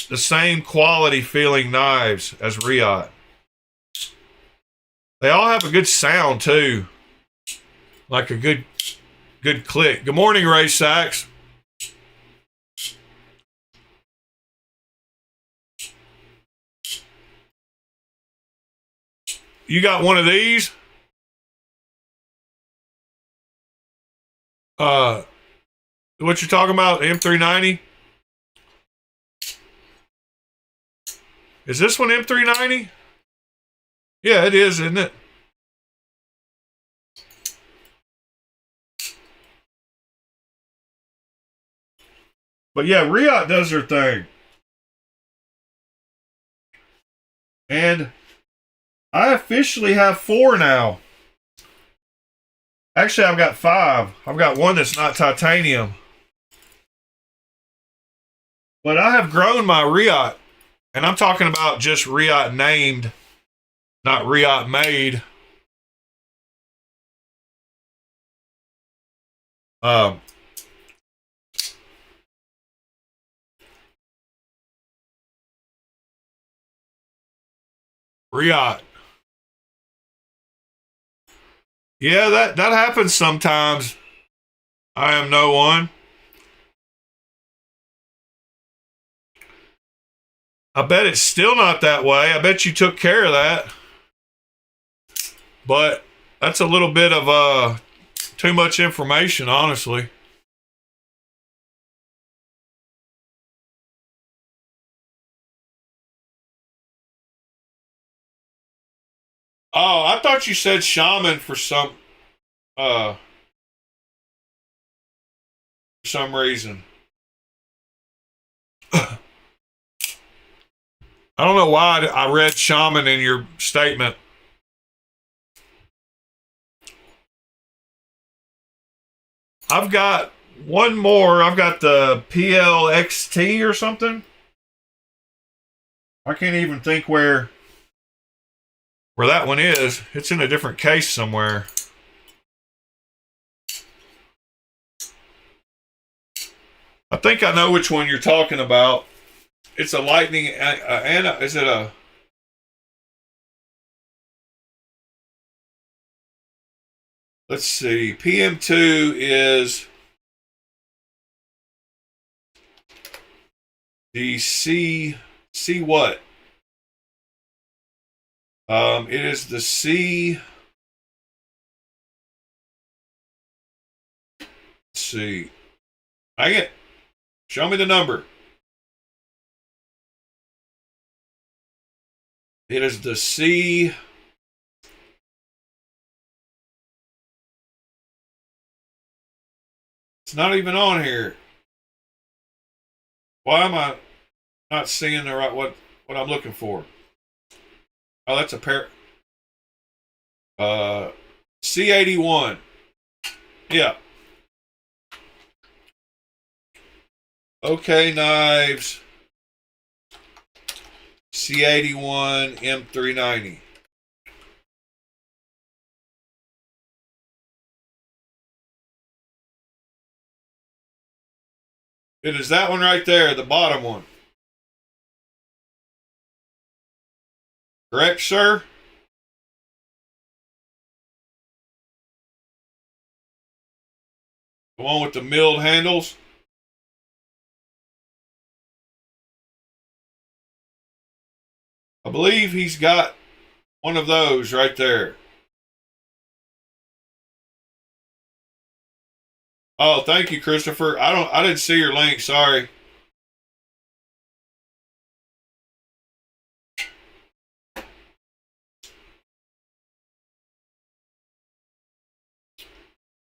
the same quality feeling knives as Riot. They all have a good sound too. Like a good click. Good morning, Ray Sachs. You got one of these? What you're talking about, M390? Is this one M390? Yeah, it is, isn't it? But yeah, Riot does her thing. And I officially have 4 now. Actually, I've got 5. I've got one that's not titanium. But I have grown my Riot. And I'm talking about just Riot named, not Riot made. Um, Riot. Yeah, that happens sometimes. I am no one. I bet it's still not that way. I bet you took care of that. But that's a little bit of too much information, honestly. Oh, I thought you said shaman uh for some reason. I don't know why I read shaman in your statement. I've got one more. I've got the PLXT or something. I can't even think where that one is. It's in a different case somewhere. I think I know which one you're talking about. It's a lightning. Is it a? Let's see. PM2 is the C what? It is the C. Let's see. Hang it. Show me the number. It is the C. It's not even on here. Why am I not seeing the right what I'm looking for? Oh, that's a pair. Uh, C81. Yeah. Okay, knives. C81 M390. It is that one right there, the bottom one. Correct, sir? The one with the milled handles? I believe he's got one of those right there. Oh, thank you, Christopher. I didn't see your link, sorry.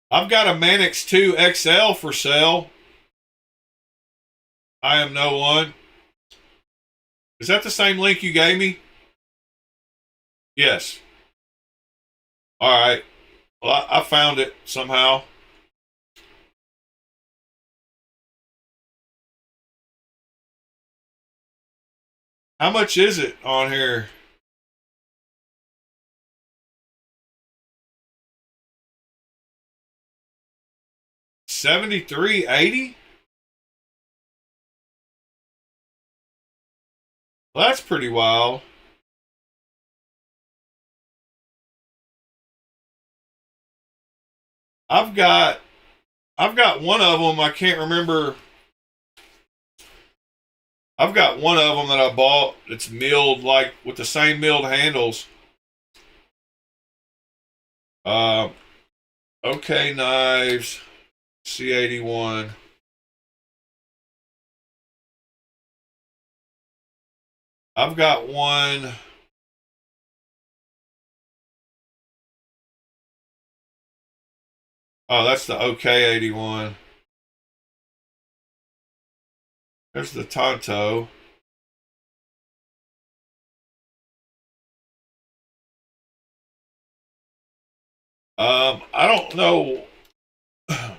I've got a Manix 2 XL for sale. I am no one. Is that the same link you gave me? Yes. All right. Well, I found it somehow. How much is it on here? $73.80? Well, that's pretty wild. I've got I've got one of them. I can't remember. I've got one of them that I bought. It's milled like with the same milled handles. Uh, okay, knives. C81. I've got one. Oh, that's the OK81. There's the Tonto. I don't know. I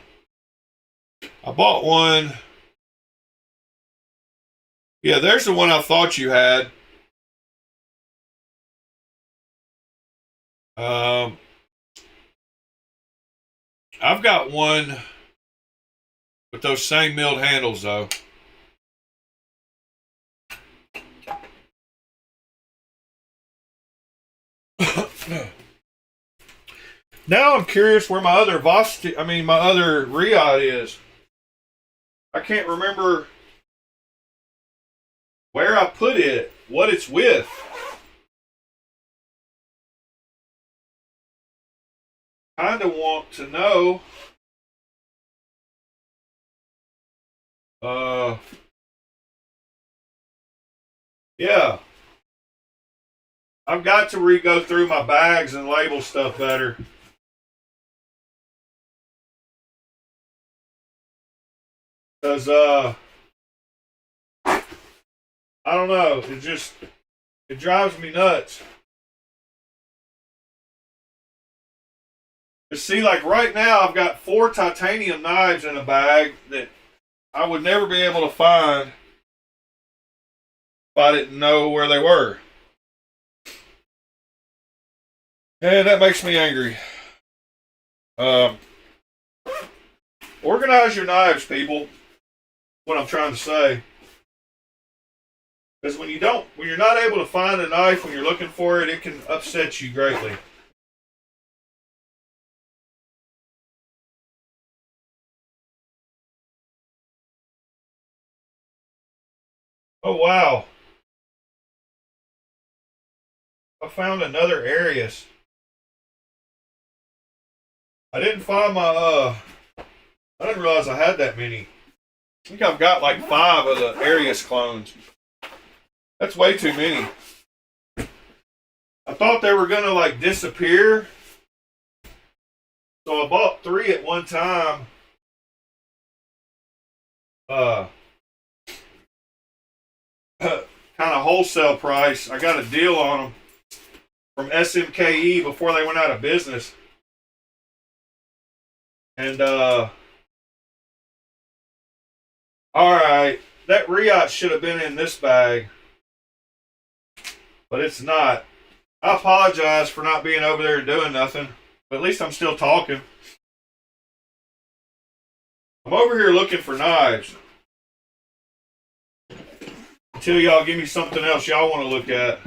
bought one. Yeah, there's the one I thought you had. Um, I've got one with those same milled handles though. Now I'm curious where my other my other Riot is. I can't remember where I put it, what it's with. Kind of want to know. Uh, yeah, I've got to re-go through my bags and label stuff better. Cause I don't know, it drives me nuts. You see, like right now, I've got 4 titanium knives in a bag that I would never be able to find if I didn't know where they were. And that makes me angry. Um, Organize your knives, people. What I'm trying to say. Because when you're not able to find a knife when you're looking for it, it can upset you greatly. Oh wow. I found another Arius. I didn't find my I didn't realize I had that many. I think I've got like 5 of the Arius clones. That's way too many. I thought they were gonna like disappear. So I bought 3 at one time. Uh kind of wholesale price. I got a deal on them from SMKE before they went out of business. And alright. That Riot should have been in this bag. But it's not. I apologize for not being over there and doing nothing. But at least I'm still talking. I'm over here looking for knives. Until y'all give me something else y'all want to look at.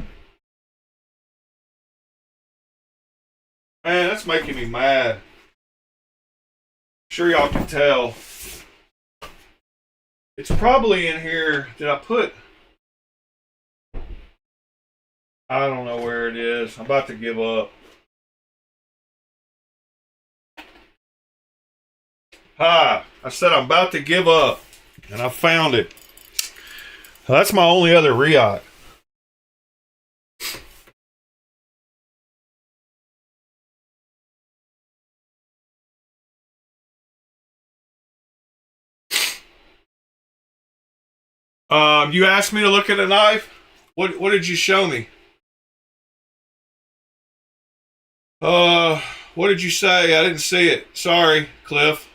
Man, that's making me mad. Sure y'all can tell. It's probably in here. Did I put? I don't know where it is. I'm about to give up. Hi. I said I'm about to give up. And I found it. That's my only other Riot. You asked me to look at a knife? What did you show me? What did you say? I didn't see it. Sorry, Cliff.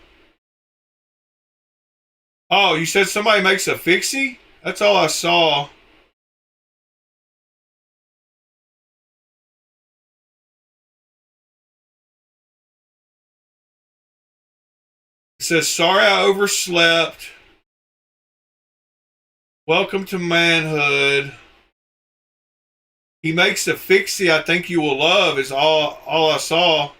Oh, you said somebody makes a fixie? That's all I saw. It says, sorry I overslept. Welcome to manhood. He makes a fixie I think you will love is all I saw.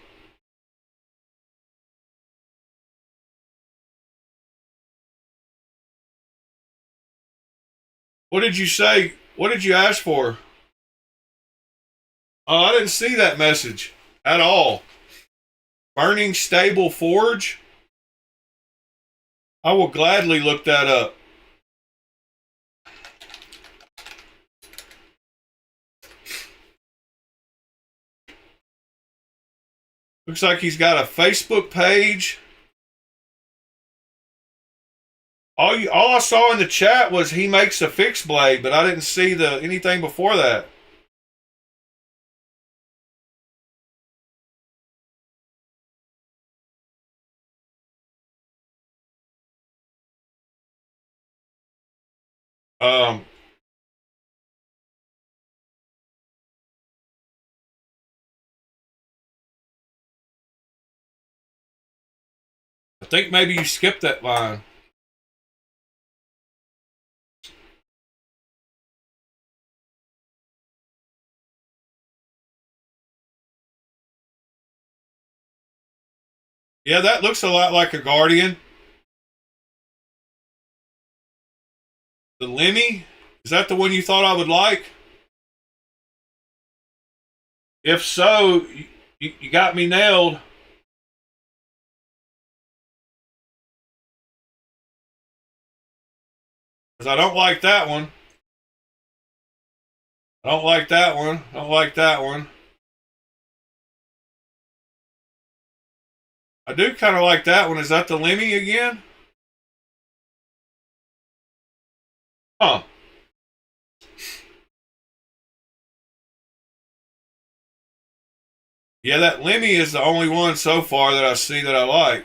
What did you say? What did you ask for? Oh, I didn't see that message at all. Burning Stable Forge? I will gladly look that up. Looks like he's got a Facebook page. All I saw in the chat was he makes a fixed blade, but I didn't see anything before that. I think maybe you skipped that line. Yeah, that looks a lot like a Guardian. The Lemmy? Is that the one you thought I would like? If so, you got me nailed. Because I don't like that one. I don't like that one. I don't like that one. I do kind of like that one. Is that the Lemmy again? Huh. Yeah, that Lemmy is the only one so far that I see that I like.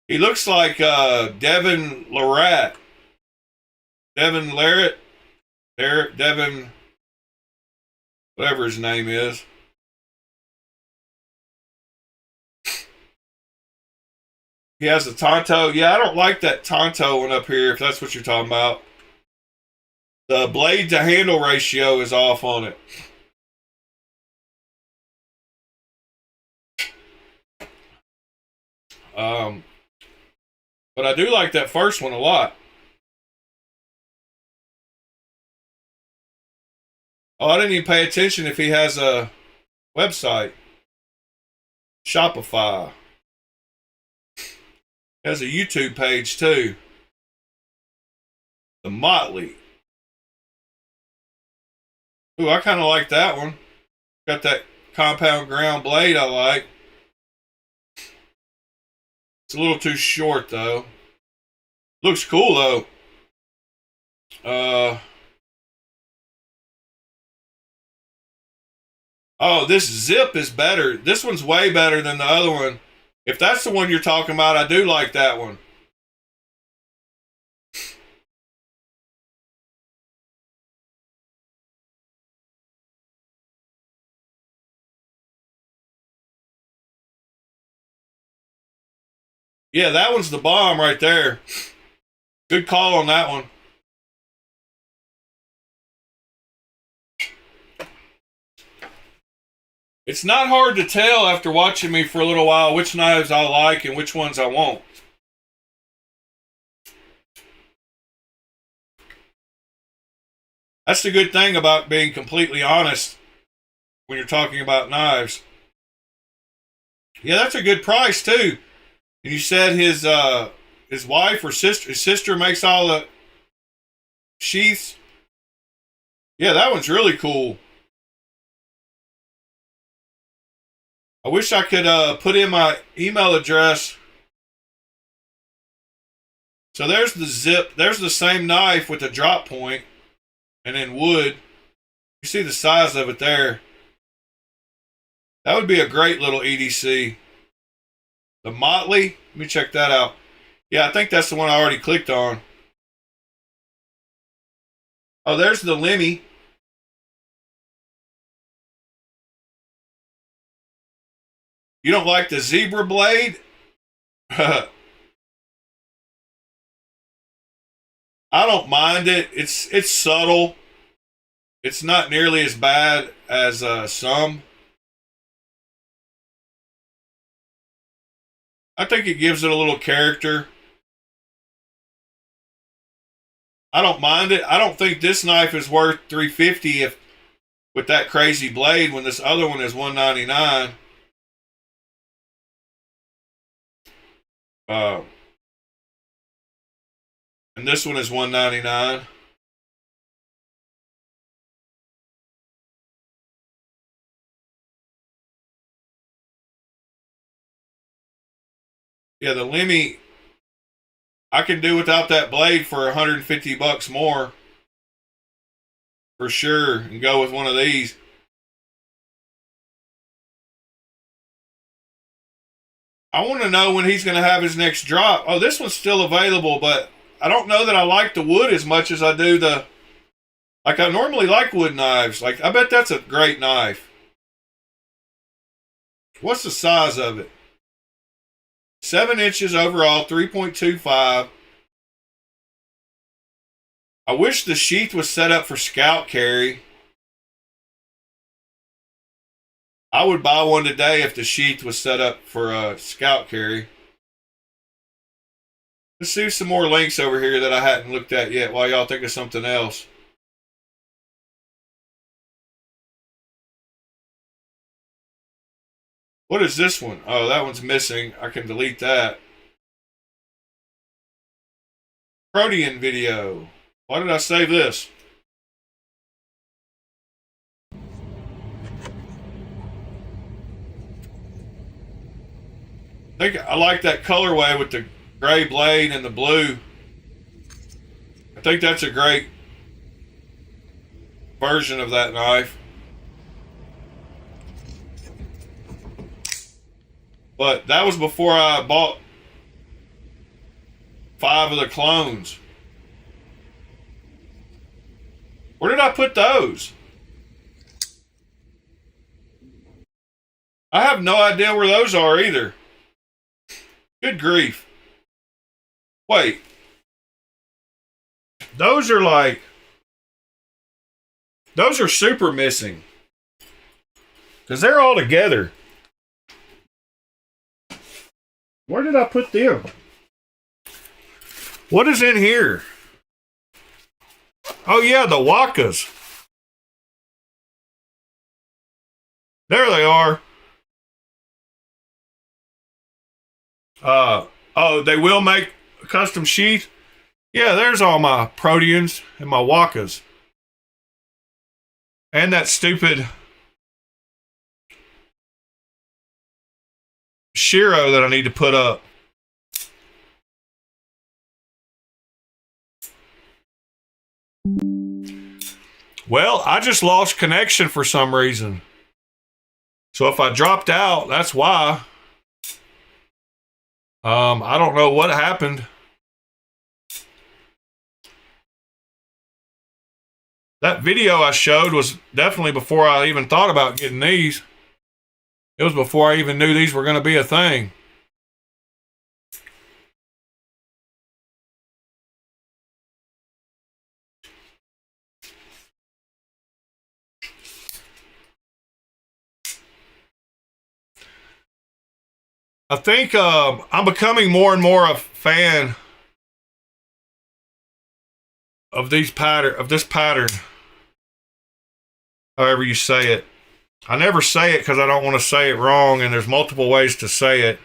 He looks like Devin Larratt. Devin Larratt? Devin, whatever his name is. He has a Tonto. Yeah, I don't like that Tonto one up here, if that's what you're talking about. The blade to handle ratio is off on it. But I do like that first one a lot. Oh, I didn't even pay attention if he has a website. Shopify. Has a YouTube page too. The Motley. Ooh, I kind of like that one. Got that compound ground blade I like. It's a little too short though. Looks cool though. Oh, this zip is better. This one's way better than the other one. If that's the one you're talking about, I do like that one. Yeah, that one's the bomb right there. Good call on that one. It's not hard to tell after watching me for a little while which knives I like and which ones I won't. That's the good thing about being completely honest when you're talking about knives. Yeah, that's a good price too. And you said his wife or his sister makes all the sheaths. Yeah, that one's really cool. I wish I could put in my email address. So there's the zip. There's the same knife with the drop point and then wood. You see the size of it there. That would be a great little EDC. The Motley. Let me check that out. Yeah, I think that's the one I already clicked on. Oh, there's the Lemmy. You don't like the zebra blade? I don't mind it. It's subtle. It's not nearly as bad as some. I think it gives it a little character. I don't mind it. I don't think this knife is worth $350 if with that crazy blade when this other one is $199. And this one is $199. Yeah, the Lemmy, I can do without that blade for $150 more. For sure. And go with one of these. I want to know when he's going to have his next drop. Oh, this one's still available, but I don't know that I like the wood as much as I do the... Like, I normally like wood knives. Like, I bet that's a great knife. What's the size of it? 7 inches overall, 3.25. I wish the sheath was set up for scout carry. I would buy one today if the sheath was set up for scout carry. Let's see some more links over here that I hadn't looked at yet while y'all think of something else. What is this one? Oh, that one's missing. I can delete that. Protean video. Why did I save this? I think I like that colorway with the gray blade and the blue. I think that's a great version of that knife. But that was before I bought 5 of the clones. Where did I put those? I have no idea where those are either. Good grief. Wait. Those are like... Those are super missing. Because they're all together. Where did I put them? What is in here? Oh yeah, the Wakas. There they are. Oh, they will make a custom sheath? Yeah, there's all my Proteans and my Wakas. And that stupid Shiro that I need to put up. Well, I just lost connection for some reason. So if I dropped out, that's why. I don't know what happened. That video I showed was definitely before I even thought about getting these. It was before I even knew these were going to be a thing. I think I'm becoming more and more a fan of this pattern. However you say it. I never say it because I don't want to say it wrong, and there's multiple ways to say it.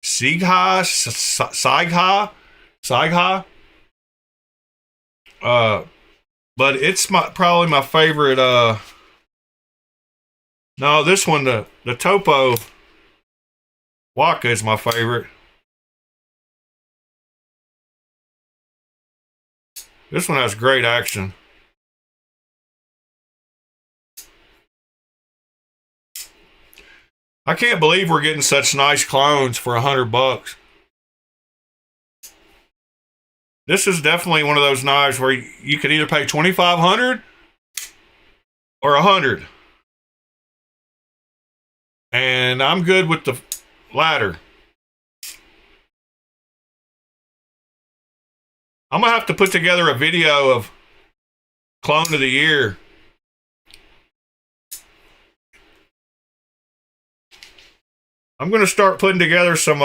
Sigha? Sigha? But it's probably my favorite. No, this one, the Topo Waka is my favorite. This one has great action. I can't believe we're getting such nice clones for $100. This is definitely one of those knives where you could either pay $2,500 or $100. And I'm good with the latter. I'm going to have to put together a video of Clone of the Year. I'm going to start putting together some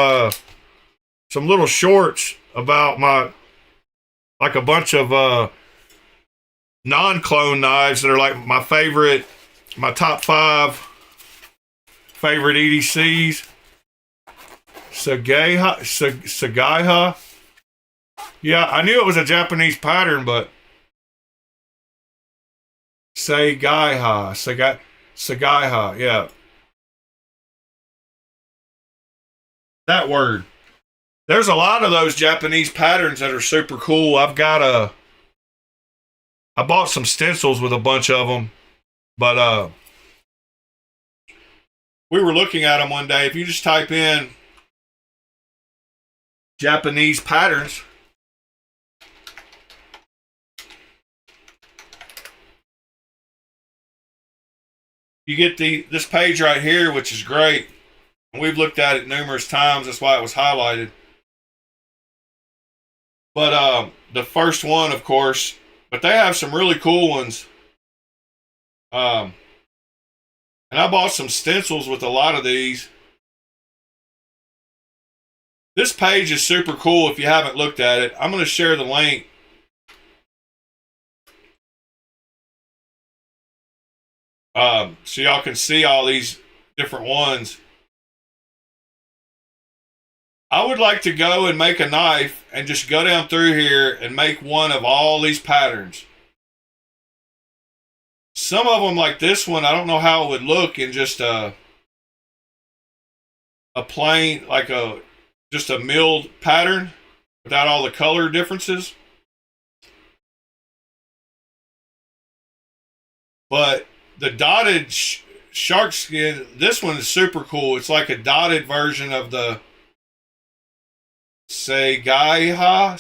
little shorts about like a bunch of non-clone knives that are like my favorite, my top 5 favorite EDCs. Sagaiha. Yeah, I knew it was a Japanese pattern, but Sagaiha. Yeah. That word. There's a lot of those Japanese patterns that are super cool. I bought some stencils with a bunch of them, but we were looking at them one day. If you just type in Japanese patterns, you get this page right here, which is great. And we've looked at it numerous times. That's why it was highlighted. But the first one, of course, but they have some really cool ones. And I bought some stencils with a lot of these. This page is super cool if you haven't looked at it. I'm going to share the link. So y'all can see all these different ones. I would like to go and make a knife and just go down through here and make one of all these patterns. Some of them, like this one, I don't know how it would look in just a plain, like just a milled pattern without all the color differences. But the dotted shark skin, this one is super cool. It's like a dotted version of the Segaiha.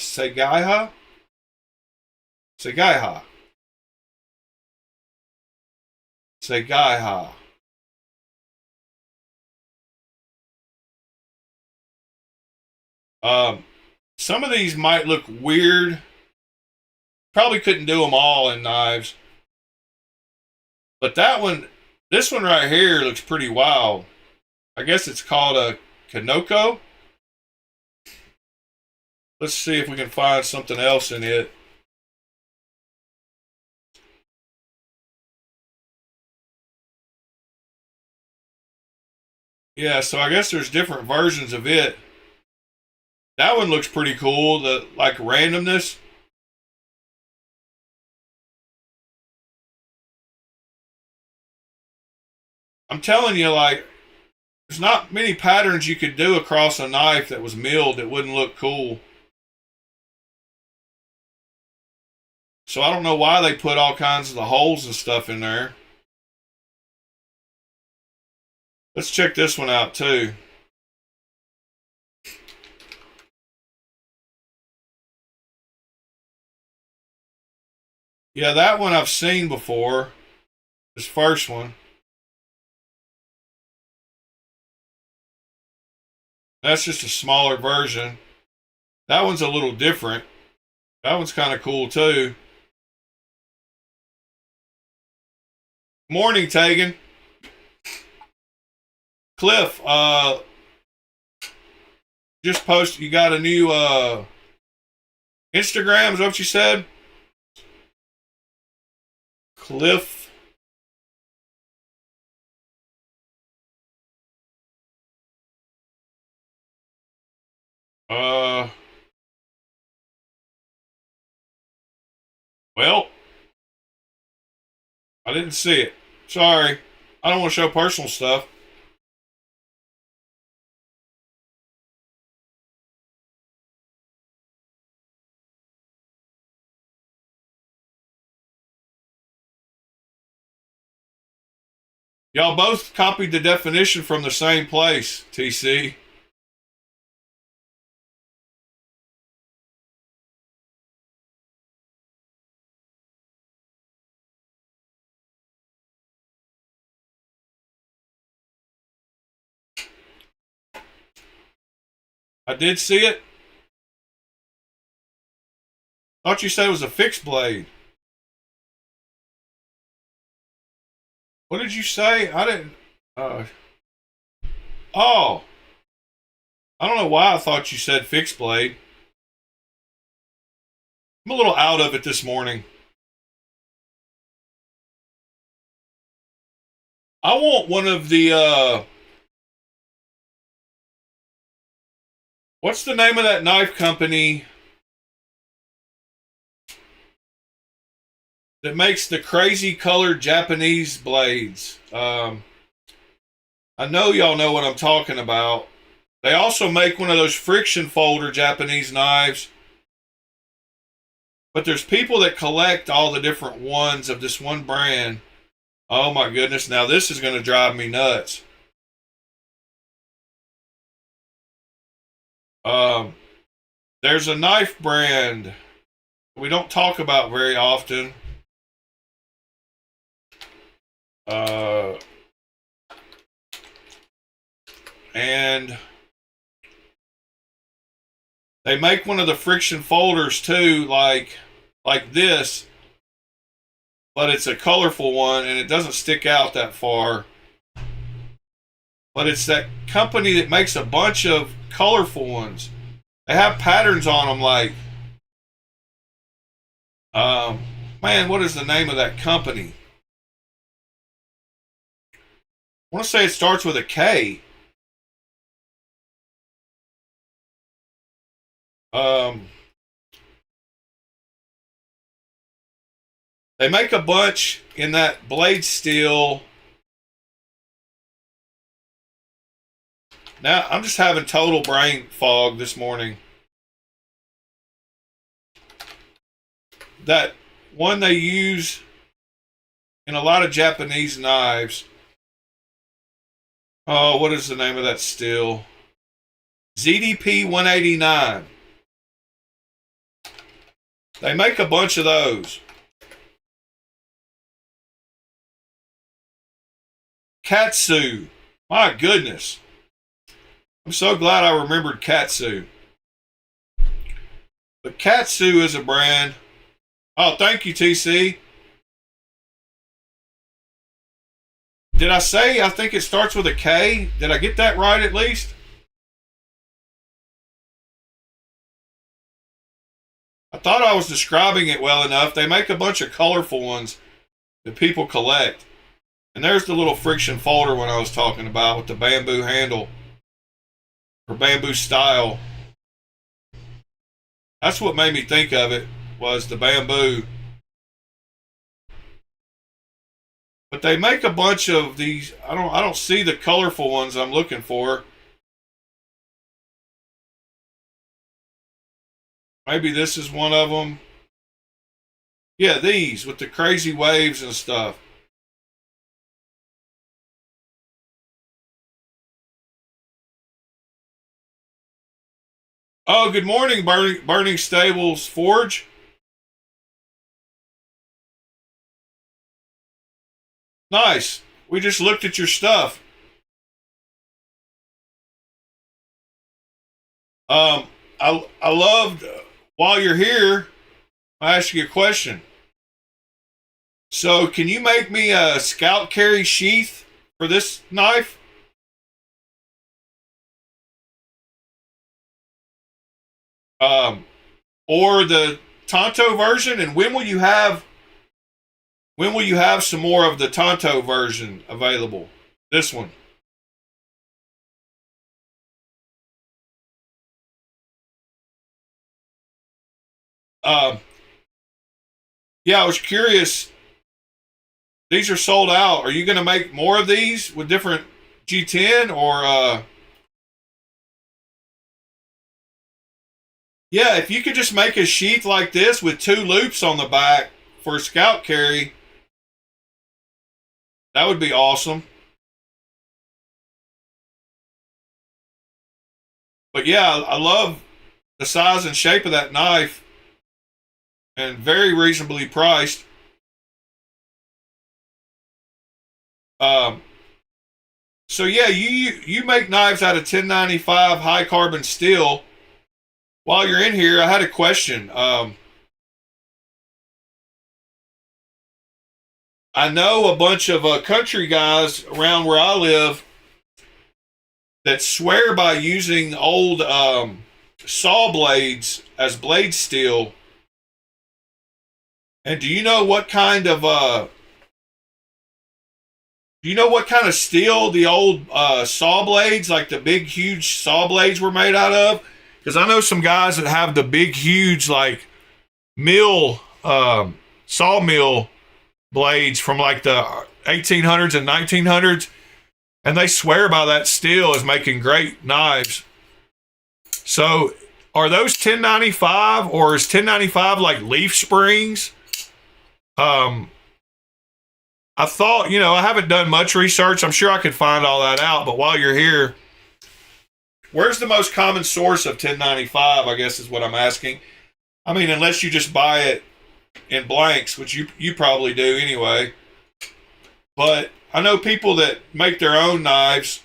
Some of these might look weird. Probably couldn't do them all in knives. But this one right here looks pretty wild. I guess it's called a Kanoko. Let's see if we can find something else in it. Yeah, so I guess there's different versions of it. That one looks pretty cool, the like randomness. I'm telling you, like, there's not many patterns you could do across a knife that was milled that wouldn't look cool. So I don't know why they put all kinds of the holes and stuff in there. Let's check this one out too. Yeah, that one I've seen before. This first one. That's just a smaller version. That one's a little different. That one's kind of cool too. Morning, Tegan. Cliff, just posted, you got a new Instagram, is that what you said? Cliff. Well, I didn't see it. Sorry. I don't want to show personal stuff. Y'all both copied the definition from the same place, TC. I did see it. Thought you said it was a fixed blade. What did you say? I didn't. Oh. I don't know why I thought you said fixed blade. I'm a little out of it this morning. I want one of the, what's the name of that knife company that makes the crazy colored Japanese blades? I know y'all know what I'm talking about. They also make one of those friction folder Japanese knives. But there's people that collect all the different ones of this one brand. Oh my goodness, now this is going to drive me nuts. There's a knife brand we don't talk about very often. And they make one of the friction folders too, like this, but it's a colorful one and it doesn't stick out that far. But it's that company that makes a bunch of colorful ones. They have patterns on them like, man, what is the name of that company? I want to say it starts with a K. They make a bunch in that blade steel. Now, I'm just having total brain fog this morning. That one they use in a lot of Japanese knives. Oh, what is the name of that steel? ZDP 189. They make a bunch of those. Katsu. My goodness. I'm so glad I remembered Katsu. But Katsu is a brand. Oh, thank you, TC. Did I say I think it starts with a K? Did I get that right at least? I thought I was describing it well enough. They make a bunch of colorful ones that people collect. And there's the little friction folder one I was talking about with the bamboo handle. Or bamboo style. That's what made me think of it, was the bamboo. But they make a bunch of these. I don't see the colorful ones I'm looking for. Maybe this is one of them. Yeah, these with the crazy waves and stuff. Oh, good morning, Burning Stables Forge. Nice. We just looked at your stuff. I loved, while you're here, I'll ask you a question. So, can you make me a scout carry sheath for this knife? Or the Tonto version, and when will you have some more of the Tonto version available? This one. Yeah, I was curious. These are sold out. Are you going to make more of these with different G10 or yeah, if you could just make a sheath like this with 2 loops on the back for a scout carry, that would be awesome. But yeah, I love the size and shape of that knife, and very reasonably priced. So yeah, you make knives out of 1095 high carbon steel. While you're in here, I had a question. I know a bunch of country guys around where I live that swear by using old saw blades as blade steel. And do you know what kind of steel the old saw blades, like the big huge saw blades, were made out of? Because I know some guys that have the big huge like mill sawmill blades from like the 1800s and 1900s, and they swear by that steel as making great knives. So are those 1095 or is 1095 like leaf springs? I thought, you know, I haven't done much research. I'm sure I could find all that out. But while you're here, where's the most common source of 1095, I guess is what I'm asking. I mean, unless you just buy it in blanks, which you probably do anyway. But I know people that make their own knives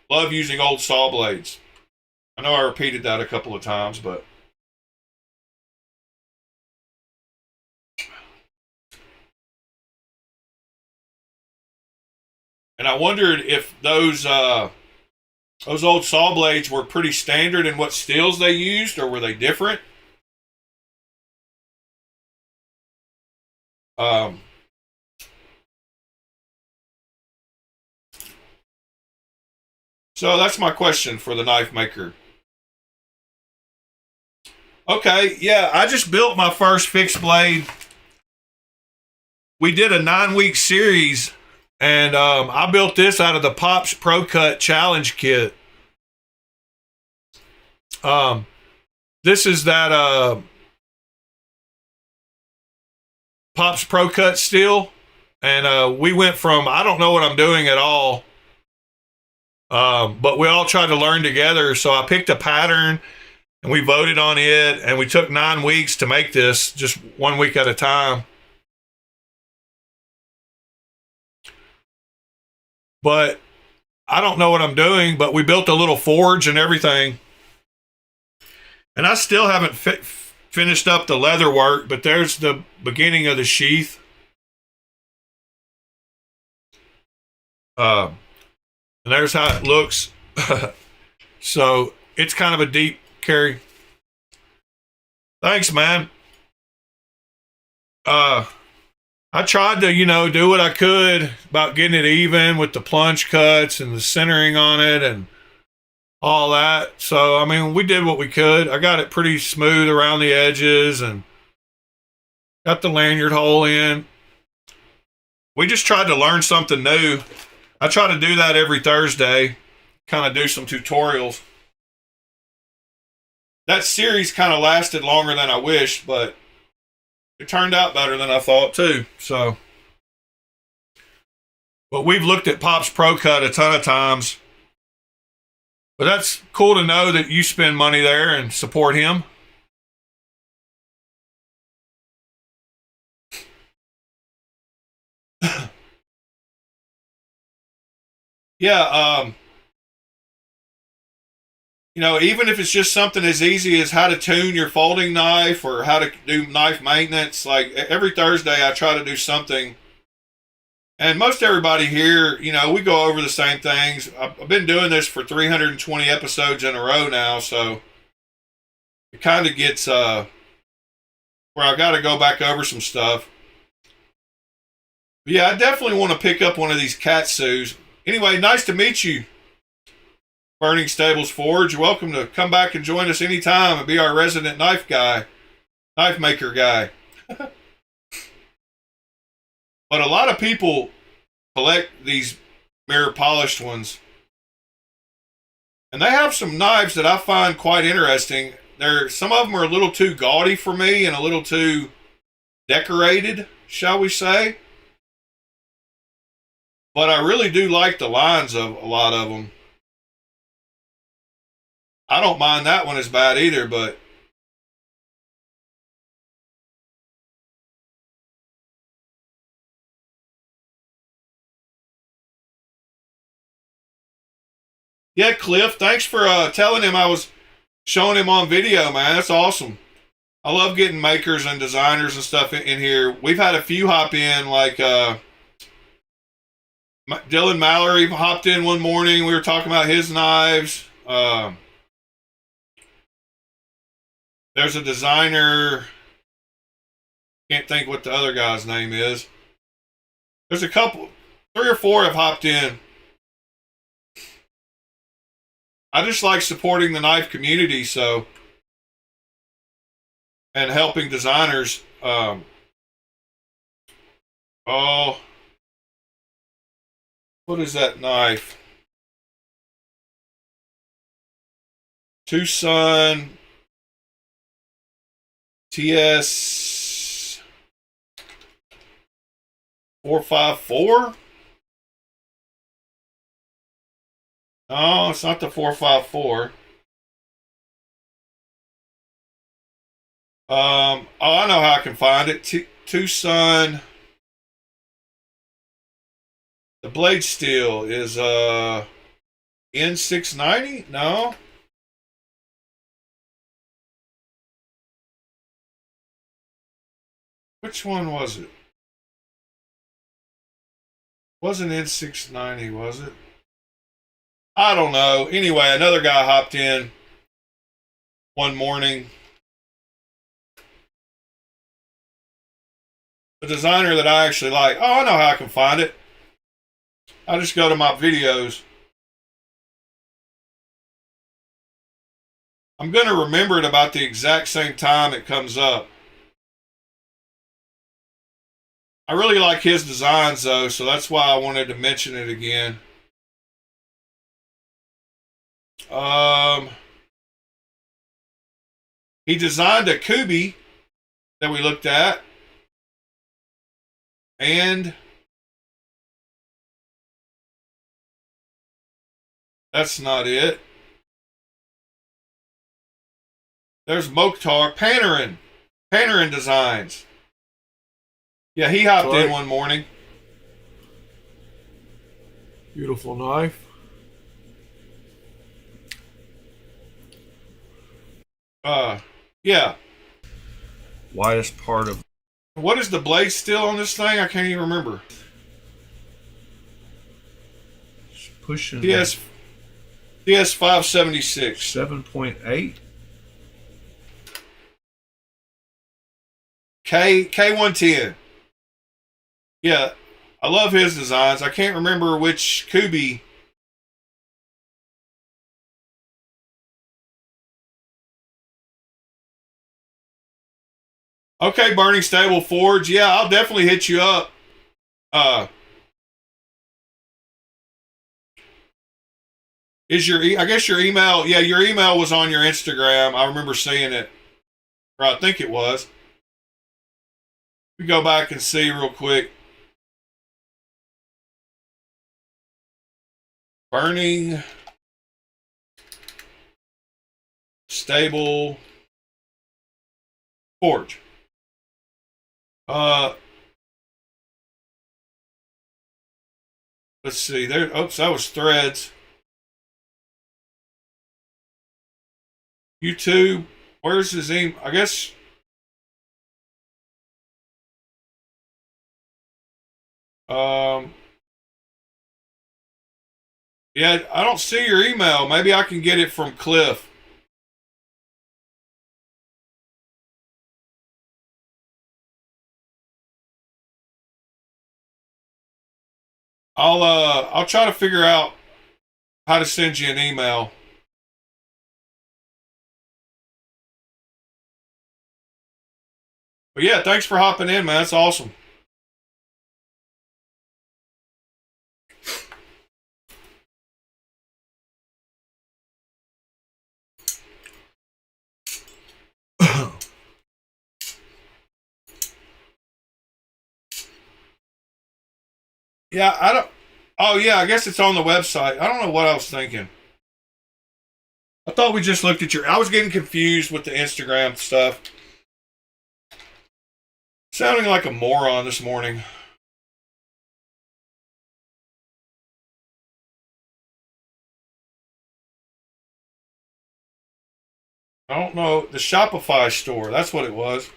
love using old saw blades. I know I repeated that a couple of times, but... And I wondered if those old saw blades were pretty standard in what steels they used, or were they different? So that's my question for the knife maker. Okay, yeah, I just built my first fixed blade. We did a 9-week series, and I built this out of the Pops Pro Cut Challenge Kit. This is that Pops Pro Cut steel, and we went from, I don't know what I'm doing at all, but we all tried to learn together. So I picked a pattern, and we voted on it, and we took 9 weeks to make this, just 1 week at a time. But I don't know what I'm doing, but we built a little forge and everything. And I still haven't finished up the leather work, but there's the beginning of the sheath. And there's how it looks. So it's kind of a deep carry. Thanks, man. I tried to, you know, do what I could about getting it even with the plunge cuts and the centering on it and all that. So, I mean, we did what we could. I got it pretty smooth around the edges and got the lanyard hole in. We just tried to learn something new. I try to do that every Thursday, kind of do some tutorials. That series kind of lasted longer than I wished, but it turned out better than I thought too. So, but we've looked at Pop's Pro Cut a ton of times. But that's cool to know that you spend money there and support him. Yeah, you know, even if it's just something as easy as how to tune your folding knife or how to do knife maintenance, like every Thursday I try to do something. And most everybody here, you know, we go over the same things. I've been doing this for 320 episodes in a row now, so it kind of gets where I got to go back over some stuff. But yeah, I definitely want to pick up one of these Katsus. Anyway, nice to meet you, Burning Stables Forge. You're welcome to come back and join us anytime and be our resident knife maker guy. But a lot of people collect these mirror polished ones. And they have some knives that I find quite interesting. Some of them are a little too gaudy for me and a little too decorated, shall we say. But I really do like the lines of a lot of them. I don't mind that one as bad either, but yeah, Cliff, thanks for telling him I was showing him on video, man. That's awesome. I love getting makers and designers and stuff in here. We've had a few hop in, like Dylan Mallory hopped in one morning. We were talking about his knives. There's a designer. Can't think what the other guy's name is. There's a couple, 3 or 4 have hopped in. I just like supporting the knife community, so, and helping designers. Oh, what is that knife? Tucson TS 454. No, it's not the 454. Oh, I know how I can find it. Tucson. The blade steel is N690. No. Which one was it? Wasn't N690, was it? I don't know. Anyway, another guy hopped in one morning. A designer that I actually like. Oh, I know how I can find it. I just go to my videos. I'm going to remember it about the exact same time it comes up. I really like his designs, though, so that's why I wanted to mention it again. He designed a Kubey that we looked at. And that's not it. There's Mokhtar Panarin Designs. Yeah, he hopped in one morning.
Beautiful knife.
Yeah.
Widest part of.
What is the blade steel on this thing? I can't even remember.
Just pushing.
DS 576.
7.8.
K110. Yeah, I love his designs. I can't remember which Kubey. Okay, Burning Stable Forge. Yeah, I'll definitely hit you up. Is your I guess your email? Yeah, your email was on your Instagram. I remember seeing it. Or I think it was. We go back and see real quick. Burning Stable Forge. Let's see. There. Oops, that was Threads. YouTube. Where's his email? I guess. Yeah, I don't see your email. Maybe I can get it from Cliff. I'll try to figure out how to send you an email. But yeah, thanks for hopping in, man. That's awesome. Yeah, I don't. Oh yeah, I guess it's on the website. I don't know what I was thinking. I thought we just looked at your. I was getting confused with the Instagram stuff. Sounding like a moron this morning. I don't know. The Shopify store. That's what it was.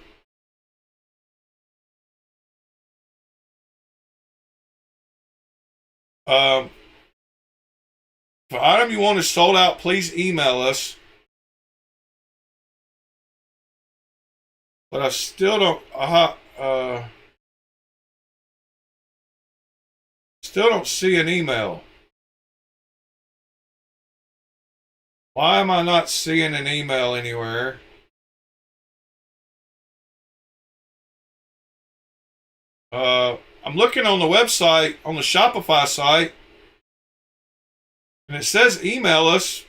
If an item you want is sold out, please email us. But I still don't. Still don't see an email. Why am I not seeing an email anywhere? I'm looking on the website, on the Shopify site, and it says email us.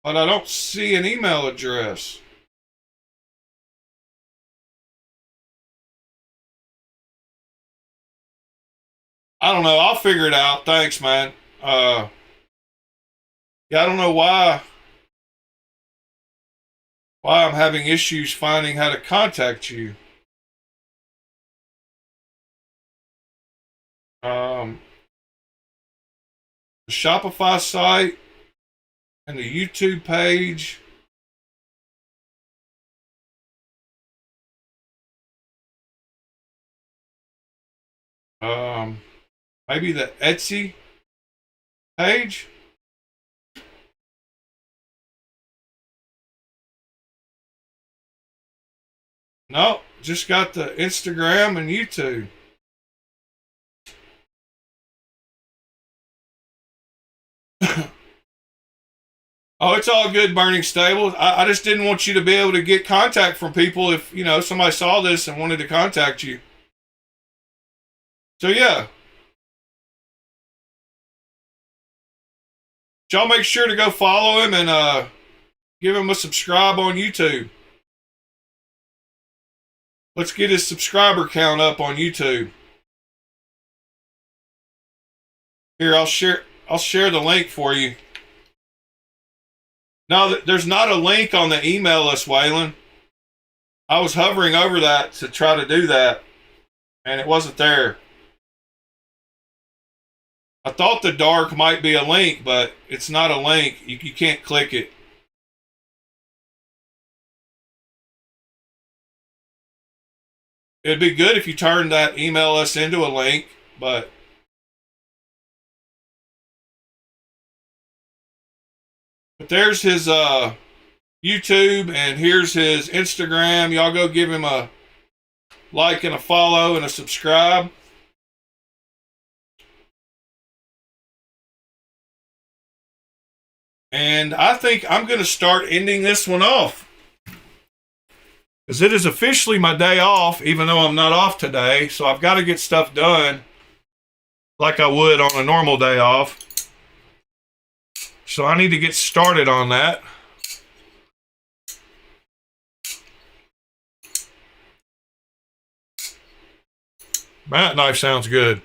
but I don't see an email address. I don't know. I'll figure it out. Thanks, man. Yeah, I don't know why I'm having issues finding how to contact you. The Shopify site and the YouTube page. Maybe the Etsy page. No, just got the Instagram and YouTube. Oh, it's all good, Burning Stable. I just didn't want you to be able to get contact from people if, you know, somebody saw this and wanted to contact you. So, yeah. Y'all make sure to go follow him and give him a subscribe on YouTube. Let's get his subscriber count up on YouTube. Here, I'll share the link for you. No, there's not a link on the email list, Waylon. I was hovering over that to try to do that, and it wasn't there. I thought the dark might be a link, but it's not a link. You can't click it. It'd be good if you turned that email list into a link, but there's his YouTube, and here's his Instagram. Y'all go give him a like and a follow and a subscribe. And I think I'm going to start ending this one off, because it is officially my day off, even though I'm not off today. So I've got to get stuff done like I would on a normal day off. So I need to get started on that. That knife sounds good.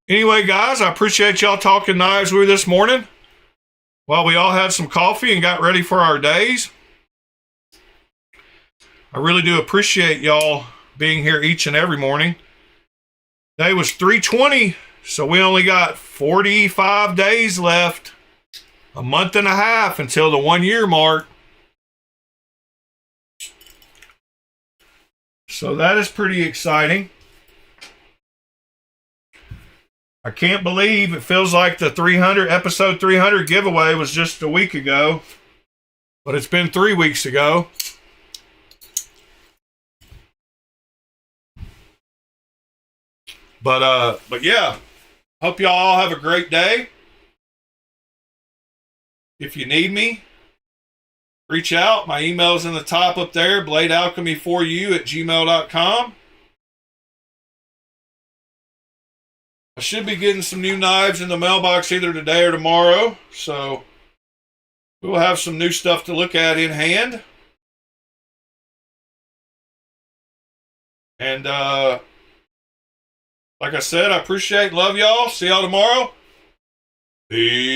Anyway, guys, I appreciate y'all talking knives with me this morning while we all had some coffee and got ready for our days. I really do appreciate y'all being here each and every morning. Day was 320, so we only got 45 days left, a month and a half until the 1 year mark. So that is pretty exciting. I can't believe it feels like the episode 300 giveaway was just a week ago, but it's been 3 weeks ago. But yeah, hope y'all all have a great day. If you need me, reach out. My email's in the top up there, bladealchemy4u@gmail.com. I should be getting some new knives in the mailbox either today or tomorrow, so we will have some new stuff to look at in hand. And like I said, I appreciate, love y'all. See y'all tomorrow. Peace.